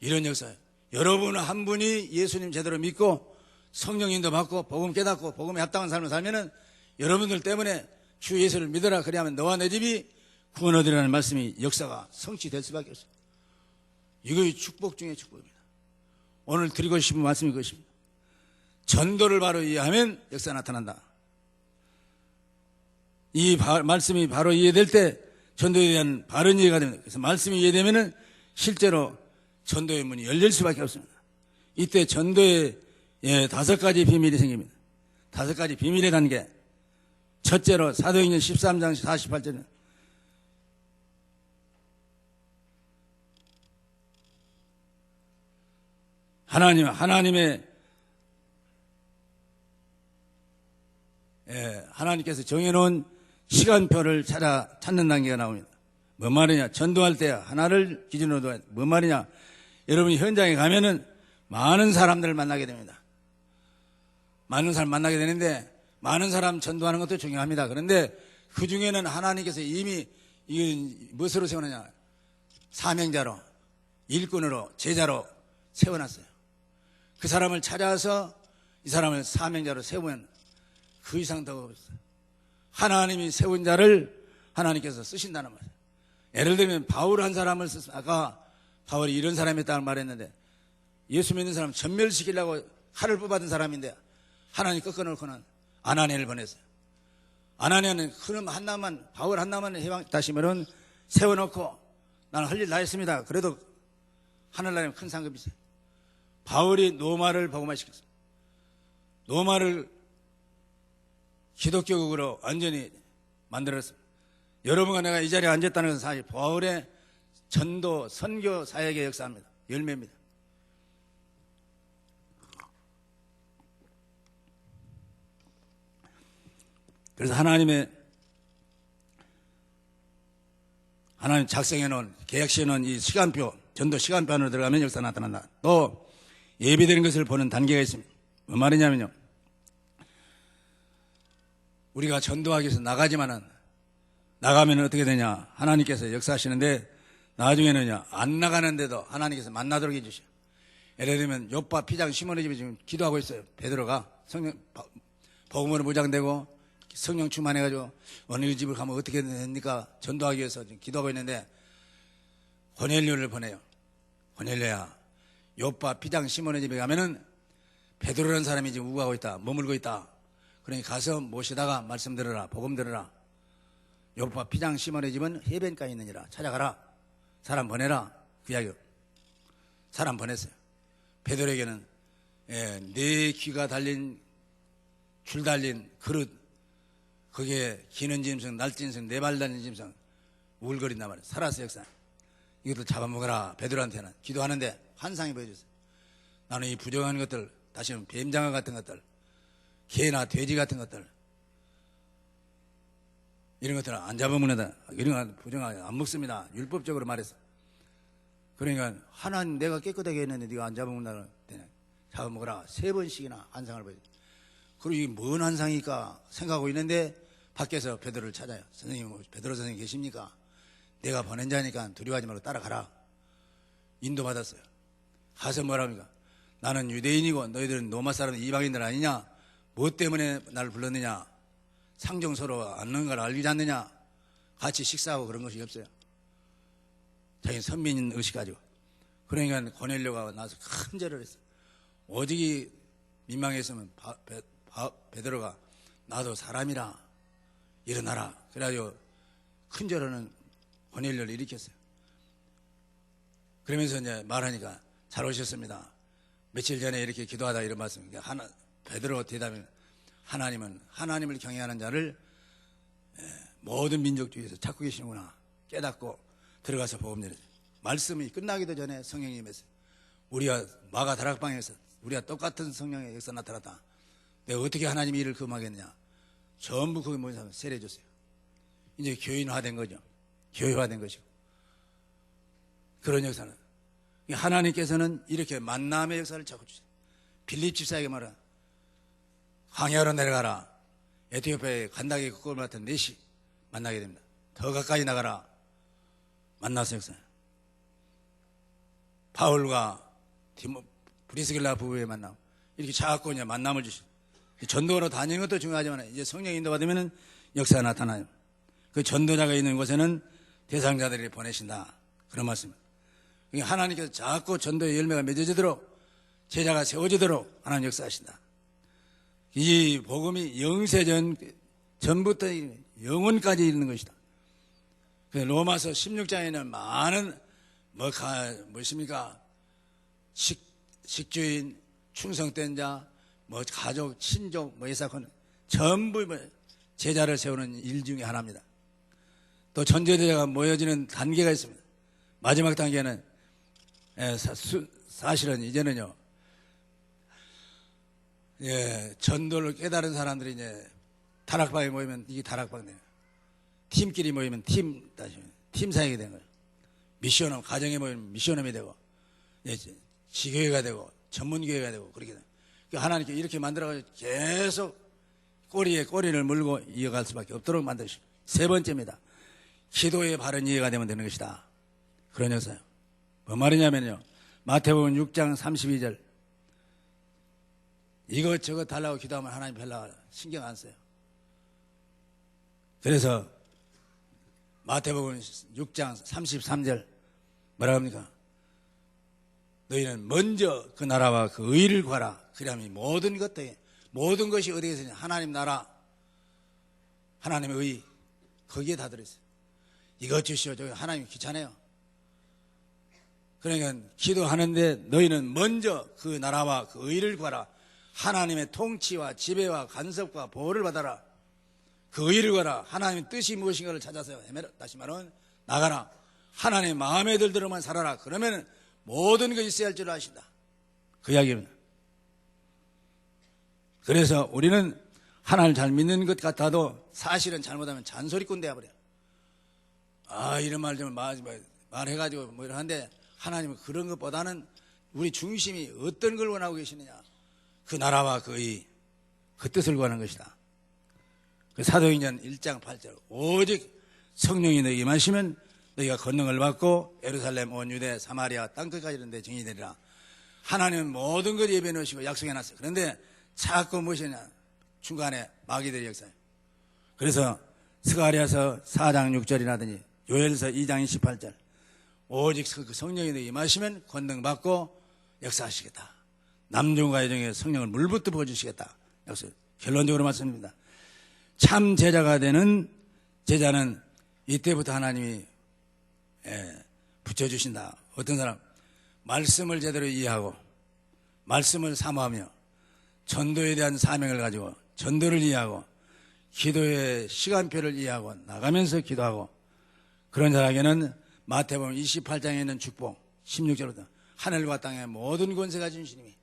이런 역사예요. 여러분 한 분이 예수님 제대로 믿고 성령인도 받고 복음 깨닫고 복음에 합당한 삶을 살면은 여러분들 때문에 주 예수를 믿어라. 그래야만 너와 내 집이 구원 얻으라는 말씀이 역사가 성취될 수밖에 없어요. 이것이 축복 중에 축복입니다. 오늘 드리고 싶은 말씀이 그것입니다. 전도를 바로 이해하면 역사가 나타난다. 이 말씀이 바로 이해될 때 전도에 대한 바른 이해가 됩니다. 그래서 말씀이 이해되면은 실제로 전도의 문이 열릴 수밖에 없습니다. 이때 전도의 5가지 비밀이 생깁니다. 5가지 비밀의 단계. 첫째로 사도행전 13장 48절에 하나님께서 정해놓은 시간표를 찾는 단계가 나옵니다. 뭔 말이냐? 전도할 때 하나를 기준으로 둬야 돼. 뭔 말이냐? 여러분이 현장에 가면은 많은 사람들을 만나게 됩니다. 많은 사람 만나게 되는데 많은 사람 전도하는 것도 중요합니다. 그런데 그 중에는 하나님께서 이미 이건 무엇으로 세워놨냐? 사명자로, 일꾼으로, 제자로 세워놨어요. 그 사람을 찾아서 이 사람을 사명자로 세우면 그 이상 더 없어요. 하나님이 세운 자를 하나님께서 쓰신다는 말이에요. 예를 들면 바울 한 사람을 아까 바울이 이런 사람이었다고 말했는데 예수 믿는 사람 전멸시키려고 칼을 뽑아든 사람인데 하나님 꺾어놓고는 아나니아를 보냈어요. 아나니아는 그놈 한나만, 바울 한나만 해방다시면은 세워놓고 나는 할 일 다 했습니다. 그래도 하늘나라에 큰 상급이 있어요. 바울이 노마를 복음화시켰어요. 노마를 기독교국으로 완전히 만들었습니다. 여러분과 내가 이 자리에 앉았다는 것은 사실 바울의 전도, 선교 사역의 역사입니다. 열매입니다. 그래서 하나님 작성해 놓은, 계약시해 놓은 이 시간표, 전도 시간표 안으로 들어가면 역사 나타난다. 또 예비되는 것을 보는 단계가 있습니다. 뭔 말이냐면요, 우리가 전도하기 위해서 나가면 어떻게 되냐? 하나님께서 역사하시는데 나중에는요, 안 나가는데도 하나님께서 만나도록 해주셔요. 예를 들면 요파 피장 시몬의 집에 지금 기도하고 있어요. 베드로가 복음으로 무장되고 성령 충만해가지고 어느 집을 가면 어떻게 됩니까? 전도하기 위해서 지금 기도하고 있는데 고넬료를 보내요. 고넬료야, 요파 피장 시몬의 집에 가면은 베드로라는 사람이 지금 우고하고 있다, 머물고 있다. 그러니 가서 모시다가 말씀 들으라, 복음 들으라. 요파 피장 시몬의 집은 해변가에 있느니라. 찾아가라. 사람 보내라. 그 이야기요. 사람 보냈어요. 베드로에게는 네 귀가 달린, 줄 달린 그릇, 거기에 기는 짐승, 날짐승, 네 발 달린 짐승 우글거린단 말이에요. 살아서 역사. 이것도 잡아먹어라. 베드로한테는 기도하는데 환상이 보여줬어요. 나는 이 부정한 것들, 다시 말하면 뱀장어 같은 것들, 개나 돼지 같은 것들, 이런 것들은 안 잡아먹는다. 이런 건 부정하게 안 먹습니다. 율법적으로 말해서. 그러니까 하나님 내가 깨끗하게 했는데 네가 안 잡아먹는다는 데는 잡아먹어라. 3번씩이나 환상을 보여줘요. 그리고 이게 뭔 환상일까 생각하고 있는데 밖에서 베드로를 찾아요. 선생님, 베드로 선생님 계십니까? 내가 보낸 자니까 두려워하지 말고 따라가라. 인도받았어요. 가서 뭐랍니까? 나는 유대인이고 너희들은 로마 사람 이방인들 아니냐? 무엇 때문에 나를 불렀느냐? 상종서로 앉는 걸 알지 않느냐? 같이 식사하고 그런 것이 없어요. 자기는 선민인 의식가지고. 그러니까 고넬료가 나서 큰 절을 했어요. 오직이 민망했으면 베드로가 나도 사람이라 일어나라. 그래가지고 큰 절하는 고넬료를 일으켰어요. 그러면서 이제 말하니까 잘 오셨습니다. 며칠 전에 이렇게 기도하다 이런 말씀. 베드로 대답은 하나님은 하나님을 경외하는 자를 모든 민족 중에서 찾고 계시는구나 깨닫고 들어가서 복음 전했어요. 말씀이 끝나기도 전에 성령님이 임했어요. 우리가 마가 다락방에서 우리가 똑같은 성령의 역사 나타났다. 내가 어떻게 하나님의 일을 금하겠느냐. 전부 거기 모인 사람 세례해줬어요. 이제 교인화된 거죠. 교회화된 것이고. 그런 역사는 하나님께서는 이렇게 만남의 역사를 자꾸 주세요. 빌립 집사에게 말하 광야로 내려가라. 에티오피아의 간다기 국골 같은 넷이 만나게 됩니다. 더 가까이 나가라. 만나서 역사. 바울과 브리스길라 부부의 만남. 이렇게 자꾸 이제 만남을 주시죠. 전도로 다니는 것도 중요하지만 이제 성령 인도 받으면 역사가 나타나요. 그 전도자가 있는 곳에는 대상자들이 보내신다. 그런 말씀입니다. 하나님께서 자꾸 전도의 열매가 맺어지도록 제자가 세워지도록 하나님 역사하신다. 이 복음이 영세전 전부터 영원까지 있는 것이다. 로마서 16장에는 많은 무엇입니까? 식주인, 충성된 자, 가족, 친족, 이사건 전부 제자를 세우는 일 중에 하나입니다. 또 전도자가 모여지는 단계가 있습니다. 마지막 단계는 사실은 이제는요, 전도를 깨달은 사람들이 이제 다락방에 모이면 이게 다락방이에요. 팀끼리 모이면 팀 사역이 되는 거예요. 미션홈, 가정에 모이면 미션홈이 되고, 지교회가 되고, 전문교회가 되고, 그렇게 돼요. 하나님께 이렇게 만들어가지고 계속 꼬리에 꼬리를 물고 이어갈 수밖에 없도록 만드시고. 세 번째입니다. 기도의 바른 이해가 되면 되는 것이다. 그런 역사요. 뭐 말이냐면요. 마태복음 6장 32절. 이것저것 달라고 기도하면 하나님 별로 신경 안 써요. 그래서 마태복음 6장 33절 뭐라고 합니까? 너희는 먼저 그 나라와 그 의를 구하라. 그러면 모든 것이 어디에 있으냐? 하나님 나라, 하나님의 의, 거기에 다 들어있어요. 이것 주시오. 저기 하나님 귀찮아요. 그러니까 기도하는데 너희는 먼저 그 나라와 그 의를 구하라. 하나님의 통치와 지배와 간섭과 보호를 받아라. 그 의를 구하라. 하나님의 뜻이 무엇인가를 찾아서 헤매라. 다시 말하면 나가라. 하나님의 마음에 들대로만 살아라. 그러면 모든 것이 있어야 할 줄 아신다. 그 이야기입니다. 그래서 우리는 하나님을 잘 믿는 것 같아도 사실은 잘못하면 잔소리꾼 되어버려요. 이런 말 좀 말해가지고 뭐 이러는데 하나님은 그런 것보다는 우리 중심이 어떤 걸 원하고 계시느냐. 그 나라와 그 뜻을 구하는 것이다. 그 사도행전 1장 8절. 오직 성령이 너희 임하시면 너희가 권능을 받고 예루살렘 온 유대 사마리아 땅끝까지 이르는데 증인이 되리라. 하나님은 모든 걸 예비해 놓으시고 약속해 놨어요. 그런데 자꾸 무엇이냐? 중간에 마귀들의 역사예요. 그래서 스가랴서 4장 6절이라더니 요엘서 2장 28절. 오직 그 성령이 너희 임하시면 권능 받고 역사하시겠다. 남중과 여중에 성령을 물부터 부어주시겠다. 약속. 결론적으로 말씀드립니다. 참 제자가 되는 제자는 이때부터 하나님이 붙여주신다. 어떤 사람? 말씀을 제대로 이해하고 말씀을 사모하며 전도에 대한 사명을 가지고 전도를 이해하고 기도의 시간표를 이해하고 나가면서 기도하고 그런 자에게는 마태복음 28장에 있는 축복 16절부터 하늘과 땅의 모든 권세가 준 주님이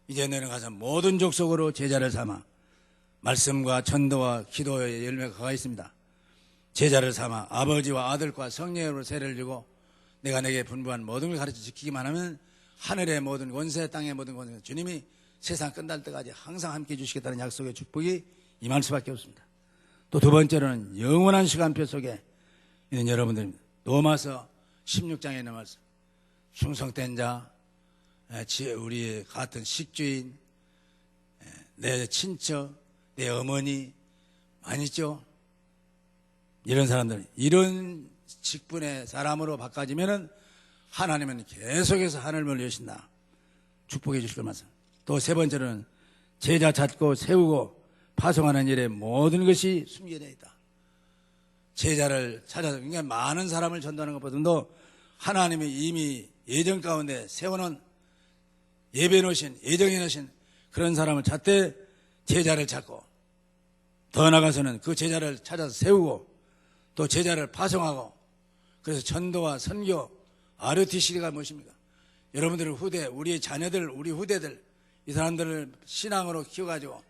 이제 너희는 가서 모든 족속으로 제자를 삼아 말씀과 전도와 기도의 열매가 가 있습니다. 제자를 삼아 아버지와 아들과 성령으로 세례를 주고 내가 내게 분부한 모든 걸 가르쳐 지키기만 하면 하늘의 모든 권세 땅의 모든 권세 주님이 세상 끝날 때까지 항상 함께해 주시겠다는 약속의 축복이 임할 수밖에 없습니다. 또 두 번째로는 영원한 시간표 속에 있는 여러분들입니다. 로마서 16장에 있는 말씀. 충성된 자, 우리 같은 식주인, 내 친척, 내 어머니 많이 있죠. 이런 사람들, 이런 직분의 사람으로 바꿔지면은 하나님은 계속해서 하늘문을 여신다. 축복해 주실 걸 말씀. 또 세 번째로는 제자 찾고 세우고 파송하는 일에 모든 것이 숨겨져 있다. 제자를 찾아서 굉장히 많은 사람을 전도하는 것보다도 하나님이 이미 예정 가운데 세워놓은 예배해 놓으신 예정해 놓으신 그런 사람을 찾되 제자를 찾고 더 나아가서는 그 제자를 찾아서 세우고 또 제자를 파송하고 그래서 전도와 선교 ROTC가 무엇입니까? 여러분들의 후대, 우리의 자녀들, 우리 후대들, 이 사람들을 신앙으로 키워가지고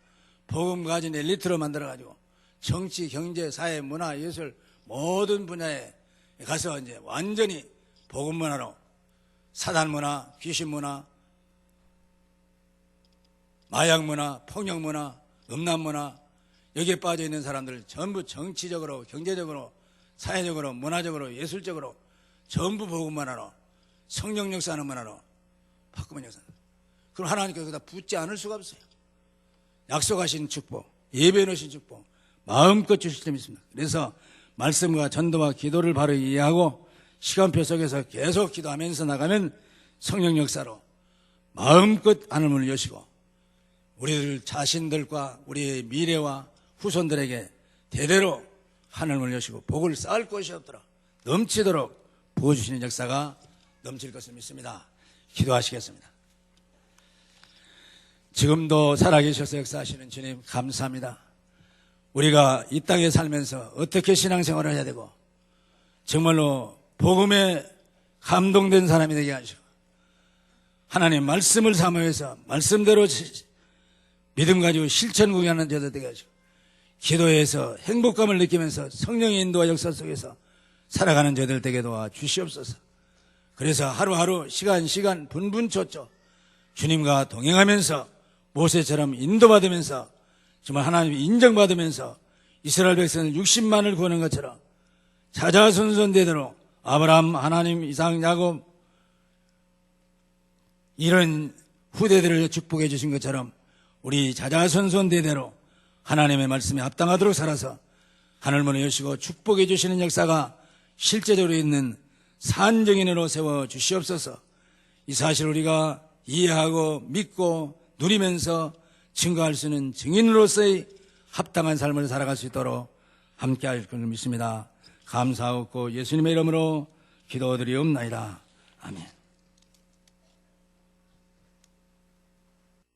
복음 가진 엘리트로 만들어가지고 정치, 경제, 사회, 문화, 예술 모든 분야에 가서 이제 완전히 복음 문화로 사단 문화, 귀신 문화, 마약 문화, 폭력 문화, 음란 문화 여기에 빠져 있는 사람들 전부 정치적으로, 경제적으로, 사회적으로, 문화적으로, 예술적으로 전부 복음 문화로 성령 역사하는 문화로 바꾸면 역사. 그럼 하나님께서 거기다 붙지 않을 수가 없어요. 약속하신 축복, 예배해 놓으신 축복 마음껏 주실 점이 있습니다. 그래서 말씀과 전도와 기도를 바로 이해하고 시간표 속에서 계속 기도하면서 나가면 성령 역사로 마음껏 하늘문을 여시고 우리들 자신들과 우리의 미래와 후손들에게 대대로 하늘문을 여시고 복을 쌓을 곳이 없도록 넘치도록 부어주시는 역사가 넘칠 것을 믿습니다. 기도하시겠습니다. 지금도 살아계셔서 역사하시는 주님 감사합니다. 우리가 이 땅에 살면서 어떻게 신앙생활을 해야 되고 정말로 복음에 감동된 사람이 되게 하시고 하나님 말씀을 사모해서 말씀대로 믿음 가지고 실천 구경하는 자들 되게 하시고 기도해서 행복감을 느끼면서 성령의 인도와 역사 속에서 살아가는 자들 되게 도와 주시옵소서. 그래서 하루하루 시간 분분초초 주님과 동행하면서 모세처럼 인도받으면서 정말 하나님 인정받으면서 이스라엘 백성을 60만을 구하는 것처럼 자자손손대대로 아브라함, 하나님, 이삭, 야곱 이런 후대들을 축복해 주신 것처럼 우리 자자손손대대로 하나님의 말씀에 합당하도록 살아서 하늘문을 여시고 축복해 주시는 역사가 실제적으로 있는 산증인으로 세워 주시옵소서. 이 사실을 우리가 이해하고 믿고 누리면서 증거할 수 있는 증인으로서의 합당한 삶을 살아갈 수 있도록 함께할 것을 믿습니다. 감사하고 예수님의 이름으로 기도드리옵나이다. 아멘.